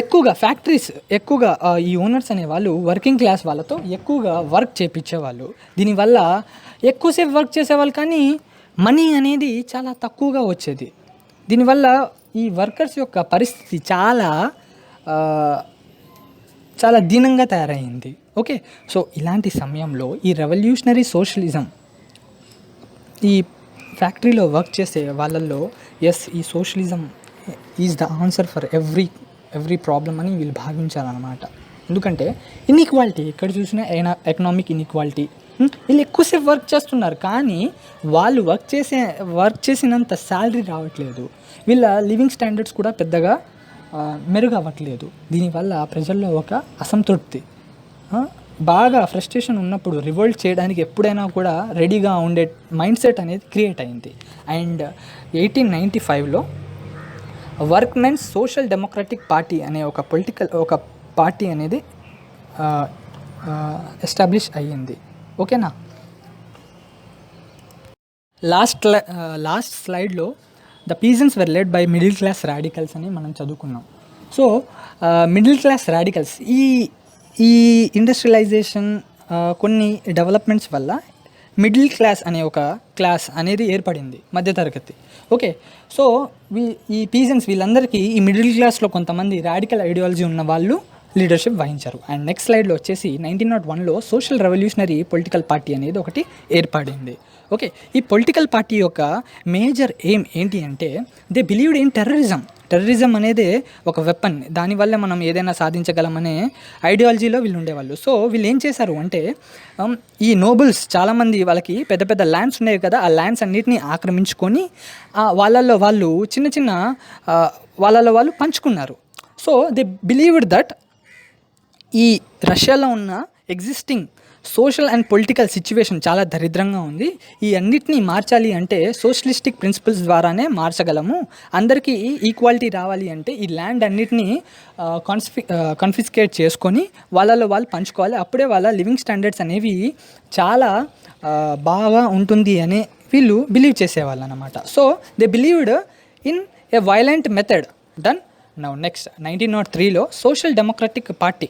ఎక్కువగా ఈ ఓనర్స్ అనేవాళ్ళు వర్కింగ్ క్లాస్ వాళ్ళతో ఎక్కువగా వర్క్ చేయించేవాళ్ళు. దీనివల్ల ఎక్కువసేపు వర్క్ చేసేవాళ్ళు కానీ మనీ అనేది చాలా తక్కువగా వచ్చేది. దీనివల్ల ఈ వర్కర్స్ యొక్క పరిస్థితి చాలా దీనంగా తయారైంది. ఓకే, సో ఇలాంటి సమయంలో ఈ రెవల్యూషనరీ సోషలిజం ఈ ఫ్యాక్టరీలో వర్క్ చేసే వాళ్ళల్లో ఈ socialism is the answer for every problem అని వీళ్ళు భావించాలన్నమాట. ఎందుకంటే ఇన్ఈక్వాలిటీ ఎక్కడ చూసినా ఎకనామిక్ ఇన్ఈక్వాలిటీ. వీళ్ళు ఎక్కువసేపు వర్క్ చేస్తున్నారు కానీ వాళ్ళు వర్క్ చేసినంత శాలరీ రావట్లేదు. వీళ్ళ లివింగ్ స్టాండర్డ్స్ కూడా పెద్దగా మెరుగవ్వట్లేదు. దీనివల్ల ప్రజల్లో ఒక అసంతృప్తి, బాగా ఫ్రస్ట్రేషన్ ఉన్నప్పుడు రివోల్ట్ చేయడానికి ఎప్పుడైనా కూడా రెడీగా ఉండే మైండ్ సెట్ అనేది క్రియేట్ అయింది. అండ్ 1895లో వర్క్మెన్స్ సోషల్ డెమోక్రటిక్ పార్టీ అనే ఒక పార్టీ అనేది ఎస్టాబ్లిష్ అయ్యింది. ఓకేనా, లాస్ట్ స్లైడ్లో the peasants were led by middle class radicals అని మనం చదువుకున్నాం. సో మిడిల్ క్లాస్ రాడికల్స్ ఈ ఇండస్ట్రియలైజేషన్ కొన్ని డెవలప్మెంట్స్ వల్ల మిడిల్ క్లాస్ అనే ఒక క్లాస్ అనేది ఏర్పడింది, మధ్యతరగతి. ఓకే, సో ఈ పీజన్స్ వీళ్ళందరికీ ఈ మిడిల్ క్లాస్లో కొంతమంది రాడికల్ ఐడియాలజీ ఉన్న వాళ్ళు లీడర్షిప్ వహించారు. అండ్ నెక్స్ట్ స్లైడ్లో వచ్చేసి 1901లో సోషల్ రెవల్యూషనరీ పొలిటికల్ పార్టీ అనేది ఒకటి ఏర్పడింది. ఓకే, ఈ పొలిటికల్ పార్టీ యొక్క మేజర్ ఎయిమ్ ఏంటి అంటే దే బిలీవ్డ్ ఇన్ టెర్రరిజం అనేది ఒక వెపన్, దానివల్ల మనం ఏదైనా సాధించగలమనే ఐడియాలజీలో వీళ్ళు ఉండేవాళ్ళు. సో వీళ్ళు ఏం చేశారు అంటే ఈ నోబుల్స్ చాలామంది వాళ్ళకి పెద్ద పెద్ద ల్యాండ్స్ ఉండేవి కదా, ఆ ల్యాండ్స్ అన్నిటినీ ఆక్రమించుకొని వాళ్ళల్లో వాళ్ళు పంచుకున్నారు. సో దే బిలీవ్డ్ దట్ ఈ రష్యాలో ఉన్న existing social and political situation చాలా దరిద్రంగా ఉంది. ఈ అన్నిటినీ మార్చాలి అంటే సోషలిస్టిక్ ప్రిన్సిపల్స్ ద్వారానే మార్చగలము. అందరికీ ఈక్వాలిటీ రావాలి అంటే ఈ ల్యాండ్ అన్నిటినీ కన్ఫిస్కేట్ చేసుకొని వాళ్ళలో వాళ్ళు పంచుకోవాలి. అప్పుడే వాళ్ళ లివింగ్ స్టాండర్డ్స్ అనేవి చాలా బాగా ఉంటుంది అని వీళ్ళు బిలీవ్ చేసేవాళ్ళు అన్నమాట. So they believed in a violent method done. Now next 1903లో సోషల్ డెమోక్రటిక్ పార్టీ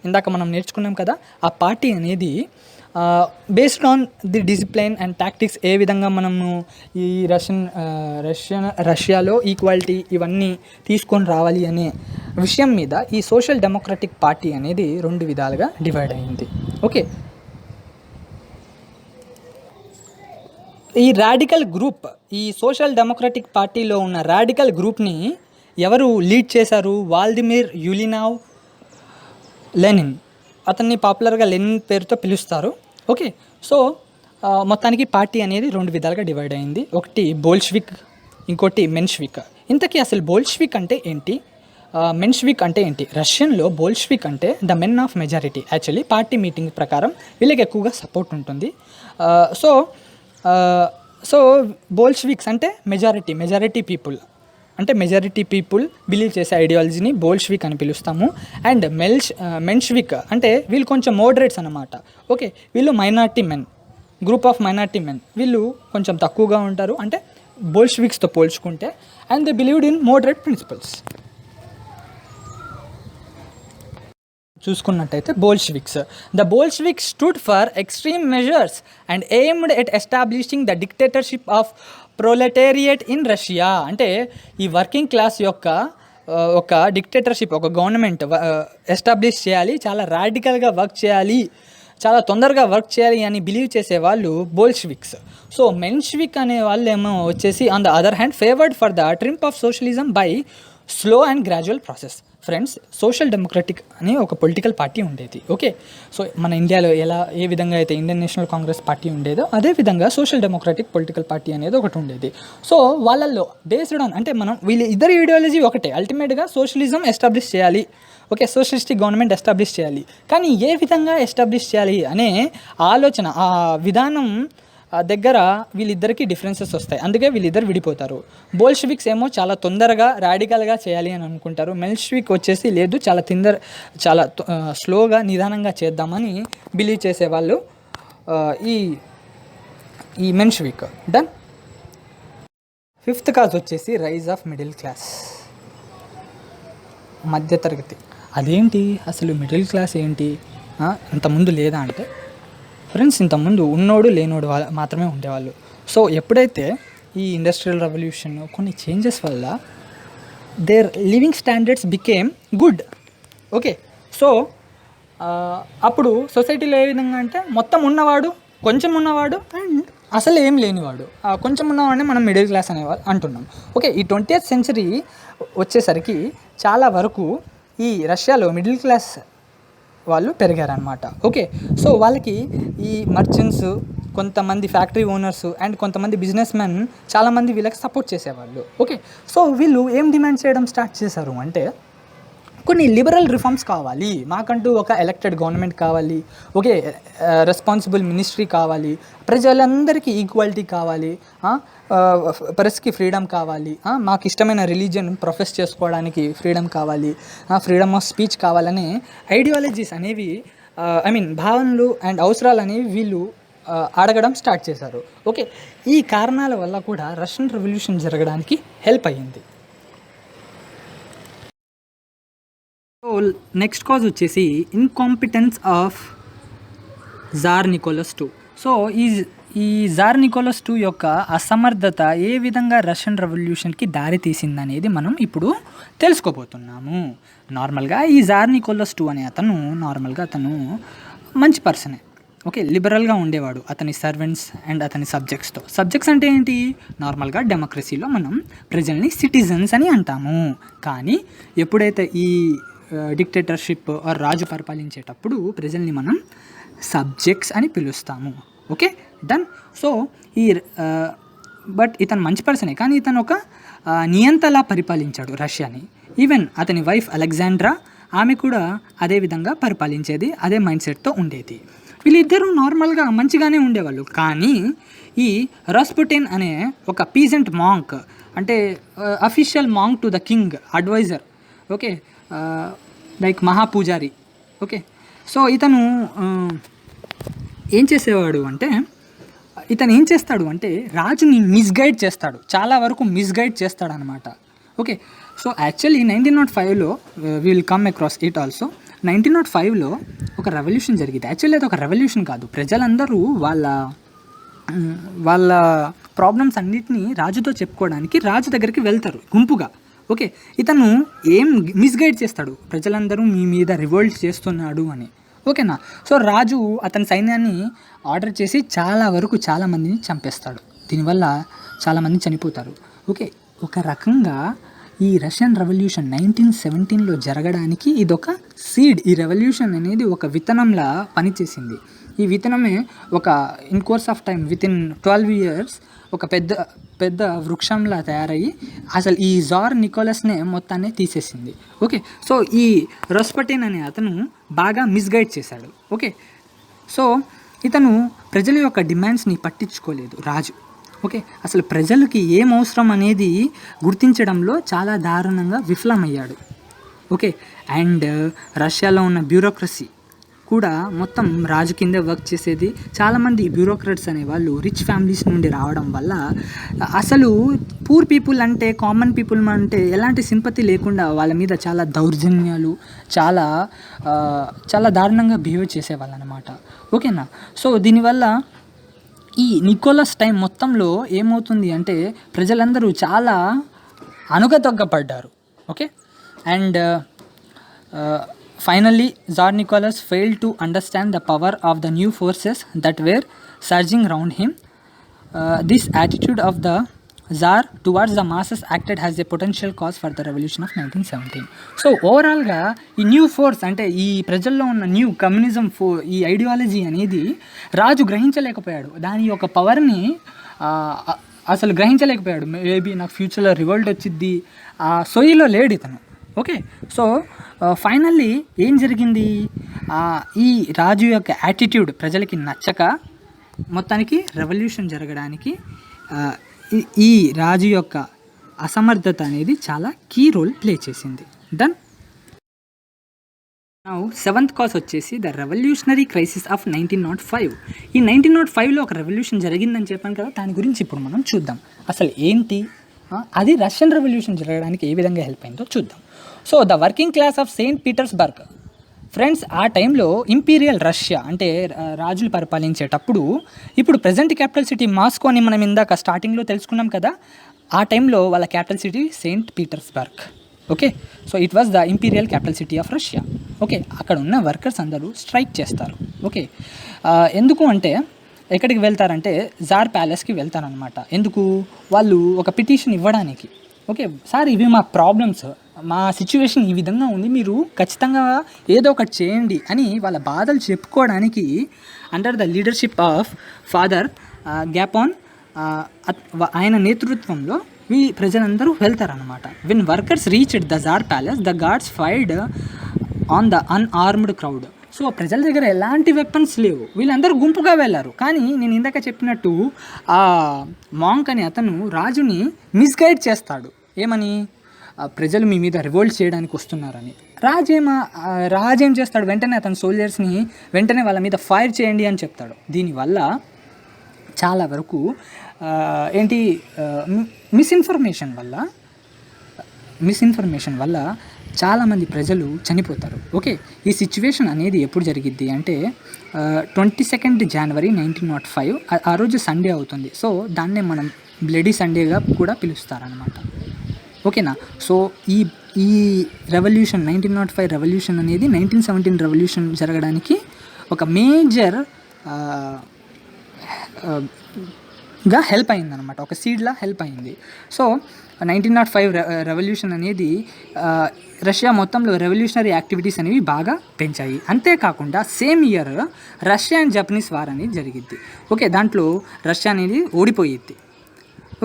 ఇందాక మనం నేర్చుకున్నాం కదా, ఆ పార్టీ అనేది based on the discipline and tactics, ఏ విధంగా మనము ఈ రష్యాలో ఈక్వాలిటీ ఇవన్నీ తీసుకొని రావాలి అనే విషయం మీద ఈ సోషల్ డెమోక్రటిక్ పార్టీ అనేది 2 విధాలుగా డివైడ్ అయింది. ఓకే, ఈ సోషల్ డెమోక్రటిక్ పార్టీలో ఉన్న రాడికల్ గ్రూప్ని ఎవరు లీడ్ చేశారు? వాల్దిమిర్ యులినావ్ లెనిన్, అతన్ని పాపులర్గా లెనిన్ పేరుతో పిలుస్తారు. ఓకే, సో మొత్తానికి పార్టీ అనేది 2 విధాలుగా డివైడ్ అయింది. ఒకటి బోల్షివిక్, ఇంకోటి మెన్షివిక్. ఇంతకీ అసలు బోల్షివిక్ అంటే ఏంటి, మెన్షివిక్ అంటే ఏంటి? రష్యన్లో బోల్షివిక్ అంటే the men of majority. Actually party meeting ప్రకారం వీళ్ళకి ఎక్కువగా సపోర్ట్ ఉంటుంది. సో బోల్షివిక్స్ అంటే మెజారిటీ పీపుల్ బిలీవ్ చేసే ఐడియాలజీని బోల్షివిక్ అని పిలుస్తాము. అండ్ మెన్షివిక్ అంటే వీళ్ళు కొంచెం మోడరేట్స్ అన్నమాట. ఓకే, వీళ్ళు minority men. Group of minority men, వీళ్ళు కొంచెం తక్కువగా ఉంటారు అంటే బోల్షివిక్స్తో పోల్చుకుంటే, and they believed in moderate principles. చూసుకున్నట్టయితే Bolsheviks, the Bolsheviks stood for extreme measures and aimed at establishing the dictatorship of proletariat in Russia. అంటే ఈ వర్కింగ్ క్లాస్ యొక్క ఒక డిక్టేటర్షిప్, ఒక గవర్నమెంట్ ఎస్టాబ్లిష్ చేయాలి, చాలా రాడికల్గా వర్క్ చేయాలి, చాలా తొందరగా వర్క్ చేయాలి అని బిలీవ్ చేసేవాళ్ళు బోల్షివిక్స్. సో మెన్షివిక్ అనే వాళ్ళు ఏమో వచ్చేసి on the other hand favoured for the ట్రింప్ of socialism by slow and gradual process. Friends, social democratic అని ఒక పొలిటికల్ పార్టీ ఉండేది. ఓకే, సో మన ఇండియాలో ఏ విధంగా అయితే ఇండియన్ నేషనల్ కాంగ్రెస్ పార్టీ ఉండేదో అదే విధంగా సోషల్ డెమోక్రటిక్ పొలిటికల్ పార్టీ అనేది ఒకటి ఉండేది. సో వాళ్ళల్లో బేస్డ్ ఆన్, అంటే మనం వీళ్ళ ఇద్దరు ఐడియాలజీ ఒకటే, అల్టిమేట్గా సోషలిజం ఎస్టాబ్లిష్ చేయాలి, ఓకే, సోషలిస్టిక్ గవర్నమెంట్ ఎస్టాబ్లిష్ చేయాలి. కానీ ఏ విధంగా ఎస్టాబ్లిష్ చేయాలి అనే ఆలోచన, ఆ విధానం దగ్గర వీళ్ళిద్దరికీ డిఫరెన్సెస్ వస్తాయి. అందుకే వీళ్ళిద్దరు విడిపోతారు. బోల్షివిక్స్ ఏమో చాలా తొందరగా రాడికల్గా చేయాలి అని అనుకుంటారు. మెన్షివిక్ వచ్చేసి లేదు, చాలా స్లోగా నిదానంగా చేద్దామని బిలీవ్ చేసేవాళ్ళు ఈ మెన్షివిక్. డన్. ఫిఫ్త్ కాజ్ వచ్చేసి రైజ్ ఆఫ్ మిడిల్ క్లాస్, మధ్యతరగతి. అదేంటి అసలు మిడిల్ క్లాస్ ఏంటి, ఇంతకుముందు లేదా అంటే ఫ్రెండ్స్, ఇంతకుముందు ఉన్నోడు లేనోడు మాత్రమే ఉండేవాళ్ళు. సో ఎప్పుడైతే ఈ ఇండస్ట్రియల్ రెవల్యూషన్ కొన్ని చేంజెస్ వల్ల there living standards became good. Okay, so అప్పుడు సొసైటీలో ఏ విధంగా అంటే మొత్తం ఉన్నవాడు, కొంచెం ఉన్నవాడు అండ్ అసలు ఏం లేనివాడు, కొంచెం ఉన్నవాడిని మనం మిడిల్ క్లాస్ అనేవాళ్ళు అంటున్నాం. ఓకే, ఈ 20th century వచ్చేసరికి చాలా వరకు ఈ రష్యాలో మిడిల్ క్లాస్ వాళ్ళు పెరిగారనమాట. ఓకే, సో వాళ్ళకి ఈ మర్చెంట్స్, కొంతమంది ఫ్యాక్టరీ ఓనర్స్ అండ్ కొంతమంది బిజినెస్ మెన్ చాలామంది వీళ్ళకి సపోర్ట్ చేసేవాళ్ళు. ఓకే, సో వీళ్ళు ఏం డిమాండ్ చేయడం స్టార్ట్ చేశారు అంటే కొన్ని లిబరల్ రిఫార్మ్స్ కావాలి, మాకంటూ ఒక ఎలక్టెడ్ గవర్నమెంట్ కావాలి, ఓకే, రెస్పాన్సిబుల్ మినిస్ట్రీ కావాలి, ప్రజలందరికీ ఈక్వాలిటీ కావాలి, ప్రెస్కి ఫ్రీడమ్ కావాలి, మాకు ఇష్టమైన రిలీజియన్ ప్రొఫెస్ చేసుకోవడానికి ఫ్రీడమ్ కావాలి, ఫ్రీడమ్ ఆఫ్ స్పీచ్ కావాలనే ఐడియాలజీస్ అనేవి, భావనలు అండ్ అవసరాలు అనేవి వీళ్ళు అడగడం స్టార్ట్ చేశారు. ఓకే, ఈ కారణాల వల్ల కూడా రష్యన్ రెవల్యూషన్ జరగడానికి హెల్ప్ అయ్యింది. సో నెక్స్ట్ కాజ్ వచ్చేసి incompetence of tsar Nicholas II. So ఈ జార్ నికోలస్ II యొక్క అసమర్థత ఏ విధంగా రష్యన్ రెవల్యూషన్కి దారి తీసిందనేది మనం ఇప్పుడు తెలుసుకోబోతున్నాము. నార్మల్గా ఈ జార్ నికోలస్ II అనే అతను అతను మంచి పర్సనే. ఓకే, లిబరల్గా ఉండేవాడు అతని సర్వెంట్స్ అండ్ అతని సబ్జెక్ట్స్ అంటే ఏంటి, నార్మల్గా డెమోక్రసీలో మనం ప్రజల్ని సిటిజన్స్ అని అంటాము. కానీ ఎప్పుడైతే ఈ డిక్టేటర్షిప్ రాజు పరిపాలించేటప్పుడు ప్రజల్ని మనం సబ్జెక్ట్స్ అని పిలుస్తాము. Okay, done. సో బట్ ఇతను మంచి పర్సనే, కానీ ఇతను ఒక నియంతలా పరిపాలించాడు రష్యాని. ఈవెన్ అతని వైఫ్ అలెగ్జాండ్రా, ఆమె కూడా అదే విధంగా పరిపాలించేది, అదే మైండ్ సెట్తో ఉండేది. వీళ్ళిద్దరూ నార్మల్గా మంచిగానే ఉండేవాళ్ళు. కానీ ఈ రాస్పుటిన్ అనే ఒక పీజెంట్ మాంక్, అంటే official monk to the king, adviser, okay, like మహాపూజారి. ఓకే, సో ఇతను ఏం చేస్తాడు అంటే రాజుని మిస్గైడ్ చేస్తాడు, చాలా వరకు మిస్గైడ్ చేస్తాడు అనమాట. ఓకే, సో యాక్చువల్లీ 1905లో will come across it also. 1905లో ఒక రెవల్యూషన్ జరిగింది. యాక్చువల్లీ అది ఒక రెవల్యూషన్ కాదు, ప్రజలందరూ వాళ్ళ ప్రాబ్లమ్స్ అన్నిటినీ రాజుతో చెప్పుకోవడానికి రాజు దగ్గరికి వెళ్తారు గుంపుగా. ఓకే, ఇతను ఏం మిస్గైడ్ చేస్తాడు, ప్రజలందరూ మీ మీద రివోల్ట్ చేస్తున్నాడు అని. ఓకేనా, సో రాజు అతని సైన్యాన్ని ఆర్డర్ చేసి చాలామందిని చంపేస్తాడు. దీనివల్ల చాలామంది చనిపోతారు. ఓకే, ఒక రకంగా ఈ రష్యన్ రెవల్యూషన్ 1917లో జరగడానికి ఇదొక సీడ్. ఈ రెవల్యూషన్ అనేది ఒక విత్తనంలా పనిచేసింది. ఈ విత్తనమే ఒక in course of time within 12 years ఒక పెద్ద వృక్షంలా తయారయ్యి అసలు ఈ జార్ నికోలస్నే మొత్తాన్ని తీసేసింది. ఓకే, సో ఈ రాస్పుటిన్ అనే అతను బాగా మిస్గైడ్ చేశాడు. ఓకే, సో ఇతను ప్రజల యొక్క డిమాండ్స్ని పట్టించుకోలేదు రాజు. ఓకే, అసలు ప్రజలకి ఏం అవసరం అనేది గుర్తించడంలో చాలా దారుణంగా విఫలమయ్యాడు. ఓకే, అండ్ రష్యాలో ఉన్న బ్యూరోక్రసీ కూడా మొత్తం రాజు కిందే వర్క్ చేసేది. చాలామంది బ్యూరోక్రాట్స్ అనేవాళ్ళు రిచ్ ఫ్యామిలీస్ నుండి రావడం వల్ల అసలు పూర్ పీపుల్ అంటే, కామన్ పీపుల్ అంటే ఎలాంటి సింపతి లేకుండా వాళ్ళ మీద చాలా దౌర్జన్యాలు, చాలా చాలా దారుణంగా బిహేవ్ చేసేవాళ్ళు అనమాట. ఓకేనా. సో దీనివల్ల ఈ నికోలస్ టైం మొత్తంలో ఏమవుతుంది అంటే ప్రజలందరూ చాలా అణుగదొక్కబడ్డారు. Okay. And finally Tsar Nicholas failed to understand the power of the new forces that were surging around him. This attitude of the Tsar towards the masses acted as a potential cause for the revolution of 1917. So ఓవరాల్గా ఈ new force అంటే ఈ ప్రజల్లో ఉన్న new communism ఈ ideology అనేది రాజు గ్రహించలేకపోయాడు. దాని యొక్క పవర్ని అసలు గ్రహించలేకపోయాడు. మేబీ నాకు ఫ్యూచర్లో రివోల్ట్ వచ్చిద్ది ఆ సొయ్యిలో లేడు ఇతను. ఓకే. సో ఫైనల్లీ ఏం జరిగింది, ఈ రాజు యొక్క యాటిట్యూడ్ ప్రజలకి నచ్చక మొత్తానికి రెవల్యూషన్ జరగడానికి ఈ రాజు యొక్క అసమర్థత అనేది చాలా కీ రోల్ ప్లే చేసింది. డన్. నౌ 7th కాజ్ వచ్చేసి ద రెవల్యూషనరీ క్రైసిస్ ఆఫ్ 1905. ఈ 1905లో ఒక రెవల్యూషన్ జరిగిందని చెప్పాను కదా, దాని గురించి ఇప్పుడు మనం చూద్దాం. అసలు ఏంటి అది రష్యన్ రెవల్యూషన్ జరగడానికి ఏ విధంగా హెల్ప్ అయిందో చూద్దాం. So the working class of Saint Petersburg. Friends, ఆ టైంలో ఇంపీరియల్ రష్యా అంటే రాజులు పరిపాలించేటప్పుడు, ఇప్పుడు ప్రజెంట్ క్యాపిటల్ సిటీ మాస్కో అని మనం ఇందాక స్టార్టింగ్లో తెలుసుకున్నాం కదా, ఆ టైంలో వాళ్ళ capital city Saint Petersburg. Okay. So it was the imperial capital city of Russia. Okay. అక్కడ ఉన్న వర్కర్స్ అందరూ స్ట్రైక్ చేస్తారు. ఓకే. ఎందుకు అంటే ఎక్కడికి వెళ్తారంటే జార్ ప్యాలెస్కి వెళ్తారనమాట. ఎందుకు? వాళ్ళు ఒక పిటిషన్ ఇవ్వడానికి. ఓకే సార్, ఇవి మా ప్రాబ్లమ్స్, మా సిచ్యువేషన్ ఈ విధంగా ఉంది, మీరు ఖచ్చితంగా ఏదో ఒకటి చేయండి అని వాళ్ళ బాధలు చెప్పుకోవడానికి under the leadership of father Gapon ఆయన నేతృత్వంలో ఈ ప్రజలందరూ వెళ్తారనమాట. When workers reached the tsar palace the guards fired on the unarmed crowd. So ప్రజల దగ్గర ఎలాంటి వెపన్స్ లేవు, వీళ్ళందరూ గుంపుగా వెళ్ళారు. కానీ నేను ఇందాక చెప్పినట్టు ఆ మాంక్ అని అతను రాజుని మిస్గైడ్ చేస్తాడు. ఏమని? ప్రజలు మీ మీద రివోల్ట్ చేయడానికి వస్తున్నారని. రాజేం చేస్తాడు, వెంటనే అతని సోల్జర్స్ని వెంటనే వాళ్ళ మీద ఫైర్ చేయండి అని చెప్తాడు. దీనివల్ల చాలా వరకు మిస్ఇన్ఫర్మేషన్ వల్ల చాలామంది ప్రజలు చనిపోతారు. ఓకే. ఈ సిచ్యువేషన్ అనేది ఎప్పుడు జరిగిద్ది అంటే 22 జనవరి 1905. ఆ రోజు సండే అవుతుంది. సో దాన్నే మనం బ్లడీ సండేగా కూడా పిలుస్తారనమాట. ఓకేనా. సో ఈ రెవల్యూషన్ 1905 రెవల్యూషన్ అనేది 1917 రెవల్యూషన్ జరగడానికి ఒక మేజర్ గా హెల్ప్ అయింది అనమాట, ఒక సీడ్లా హెల్ప్ అయింది. సో 1905 రెవల్యూషన్ అనేది రష్యా మొత్తంలో రెవల్యూషనరీ యాక్టివిటీస్ అనేవి బాగా పెంచాయి. అంతేకాకుండా same year Russia and Japanese war అనేది జరిగిద్ది. ఓకే. దాంట్లో రష్యా అనేది ఓడిపోయిద్ది.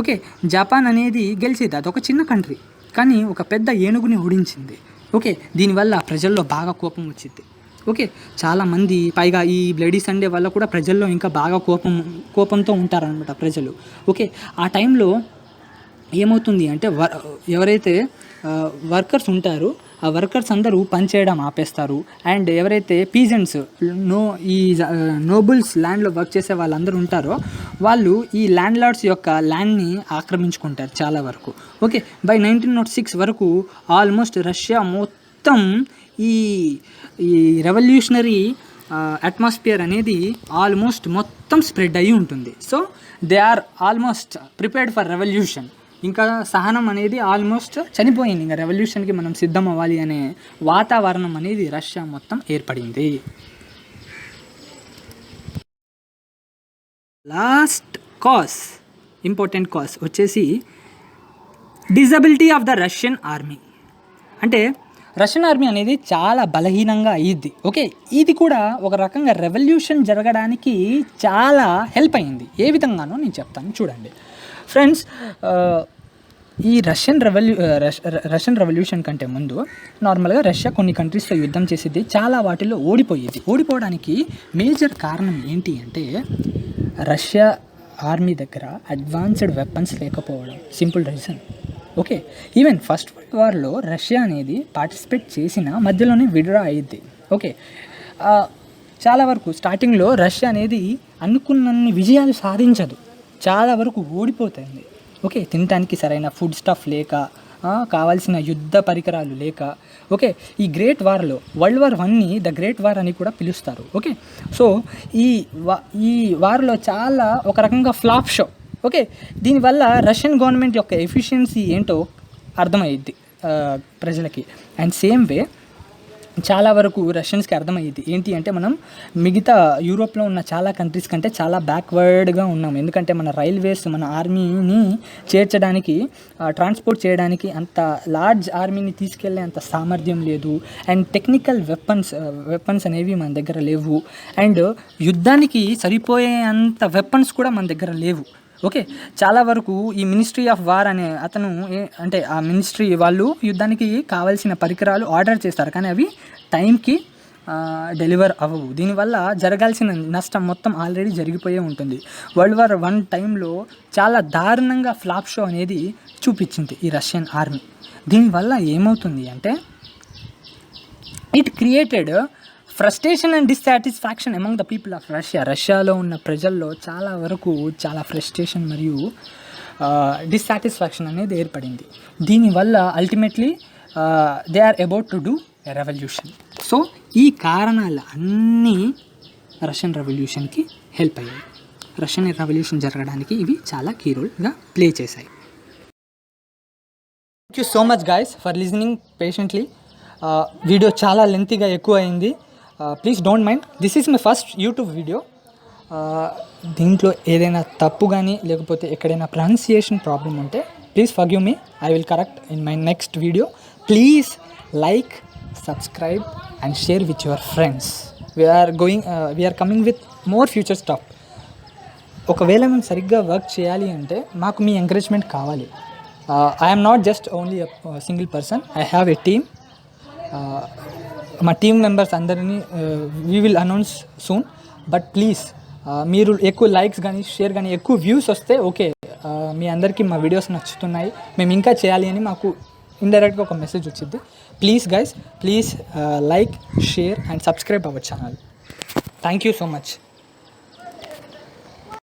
ఓకే. జపాన్ అనేది గెలిచేది. అదొక చిన్న కంట్రీ, కానీ ఒక పెద్ద ఏనుగుని ఓడించింది. ఓకే. దీనివల్ల ప్రజల్లో బాగా కోపం వచ్చింది. ఓకే. చాలామంది పైగా ఈ బ్లడీ సండే వల్ల కూడా ప్రజల్లో ఇంకా బాగా కోపంతో ఉంటారనమాట ప్రజలు. ఓకే. ఆ టైంలో ఏమవుతుంది అంటే ఎవరైతే వర్కర్స్ ఉంటారో ఆ వర్కర్స్ అందరూ పనిచేయడం ఆపేస్తారు. అండ్ ఎవరైతే పీజెంట్స్ ఈ నోబుల్స్ ల్యాండ్లో వర్క్ చేసే వాళ్ళందరూ ఉంటారో వాళ్ళు ఈ ల్యాండ్ లార్డ్స్ యొక్క ల్యాండ్ని ఆక్రమించుకుంటారు చాలా వరకు. ఓకే. బై 1906 వరకు ఆల్మోస్ట్ రష్యా మొత్తం ఈ రెవల్యూషనరీ అట్మాస్ఫియర్ అనేది ఆల్మోస్ట్ మొత్తం స్ప్రెడ్ అయ్యి ఉంటుంది. So they are almost prepared for revolution. ఇంకా సహనం అనేది ఆల్మోస్ట్ చనిపోయింది. ఇంకా రెవల్యూషన్కి మనం సిద్ధం అవ్వాలి అనే వాతావరణం అనేది రష్యా మొత్తం ఏర్పడింది. లాస్ట్ కాజ్, ఇంపార్టెంట్ కాజ్ వచ్చేసి disability of the Russian army. అంటే రష్యన్ ఆర్మీ అనేది చాలా బలహీనంగా అయ్యిద్ది. ఓకే. ఇది కూడా ఒక రకంగా రెవల్యూషన్ జరగడానికి చాలా హెల్ప్ అయింది. ఏ విధంగానో నేను చెప్తాను చూడండి ఫ్రెండ్స్. ఈ రష్యన్ రెవల్యూషన్ కంటే ముందు నార్మల్గా రష్యా కొన్ని కంట్రీస్తో యుద్ధం చేసేది, చాలా వాటిల్లో ఓడిపోయేది. ఓడిపోవడానికి మేజర్ కారణం ఏంటి అంటే రష్యా ఆర్మీ దగ్గర అడ్వాన్స్డ్ వెపన్స్ లేకపోవడం. Simple reason. Okay. Even first world వార్లో రష్యా అనేది పార్టిసిపేట్ చేసిన మధ్యలోనే విడ్రా అయ్యిద్ది. ఓకే. చాలా వరకు స్టార్టింగ్లో రష్యా అనేది అనుకున్నన్ని విజయాలు సాధించదు, చాలా వరకు ఓడిపోతుంది. ఓకే, తినడానికి సరైన ఫుడ్ స్టఫ్ లేక, కావాల్సిన యుద్ధ పరికరాలు లేక. ఓకే, ఈ గ్రేట్ వార్లో వరల్డ్ వార్ 1ని ద గ్రేట్ వార్ అని కూడా పిలుస్తారు. ఓకే, సో ఈ వార్లో చాలా ఒక రకంగా ఫ్లాప్ షో. ఓకే, దీనివల్ల రష్యన్ గవర్నమెంట్ యొక్క ఎఫిషియన్సీ ఏంటో అర్థమయ్యిద్ది ప్రజలకి. అండ్ సేమ్ వే చాలా వరకు రష్యన్స్కి అర్థమయ్యేది ఏంటి అంటే, మనం మిగతా యూరోప్లో ఉన్న చాలా కంట్రీస్ కంటే చాలా బ్యాక్వర్డ్గా ఉన్నాం. ఎందుకంటే మన రైల్వేస్ మన ఆర్మీని చేర్చడానికి, ట్రాన్స్పోర్ట్ చేయడానికి అంత లార్జ్ ఆర్మీని తీసుకెళ్లే అంత సామర్థ్యం లేదు. అండ్ టెక్నికల్ వెపన్స్ అనేవి మన దగ్గర లేవు. అండ్ యుద్ధానికి సరిపోయే అంత వెపన్స్ కూడా మన దగ్గర లేవు. ఓకే, చాలా వరకు ఈ మినిస్ట్రీ ఆఫ్ వార్ అనే అతను అంటే ఆ మినిస్ట్రీ వాళ్ళు యుద్ధానికి కావాల్సిన పరికరాలు ఆర్డర్ చేస్తారు, కానీ అవి టైంకి డెలివర్ అవ్వవు. దీనివల్ల జరగాల్సిన నష్టం మొత్తం ఆల్రెడీ జరిగిపోయే ఉంటుంది. వరల్డ్ వార్ 1 టైంలో చాలా దారుణంగా ఫ్లాప్ షో అనేది చూపించింది ఈ రష్యన్ ఆర్మీ. దీనివల్ల ఏమవుతుంది అంటే, it created frustration and dissatisfaction among the people of Russia. రష్యాలో ఉన్న ప్రజల్లో చాలా వరకు చాలా ఫ్రస్ట్రేషన్ మరియు డిస్సాటిస్ఫాక్షన్ అనేది ఏర్పడింది. దీనివల్ల ultimately they are about to do a revolution. So ఈ కారణాలు అన్నీ రష్యన్ రెవల్యూషన్కి హెల్ప్ అయ్యాయి. రష్యన్ రెవల్యూషన్ జరగడానికి ఇవి చాలా కీ రోల్గా ప్లే చేశాయి. Thank you so much guys for listening patiently. Video చాలా లెంతీగా ఎక్కువ అయింది. Please don't mind, this is my first YouTube video. దీంట్లో ఏదైనా తప్పు కానీ లేకపోతే ఎక్కడైనా ప్రొనౌన్సియేషన్ ప్రాబ్లం ఉంటే please forgive me, I will correct in my next video. Please like, subscribe and share with your friends. We're coming with more future stuff. ఒకవేళ మేము సరిగ్గా వర్క్ చేయాలి అంటే మాకు మీ ఎంకరేజ్మెంట్ కావాలి. I'm not just only single person, I have a team. మా team members అందరినీ we will announce soon. But please మీరు ఎక్కువ లైక్స్ కానీ షేర్ కానీ ఎక్కువ వ్యూస్ వస్తే ఓకే, మీ అందరికీ మా వీడియోస్ నచ్చుతున్నాయి, మేము ఇంకా చేయాలి అని మాకు ఇండైరెక్ట్గా ఒక మెసేజ్ వచ్చింది. Please guys, please like, share and subscribe our channel. Thank you so much.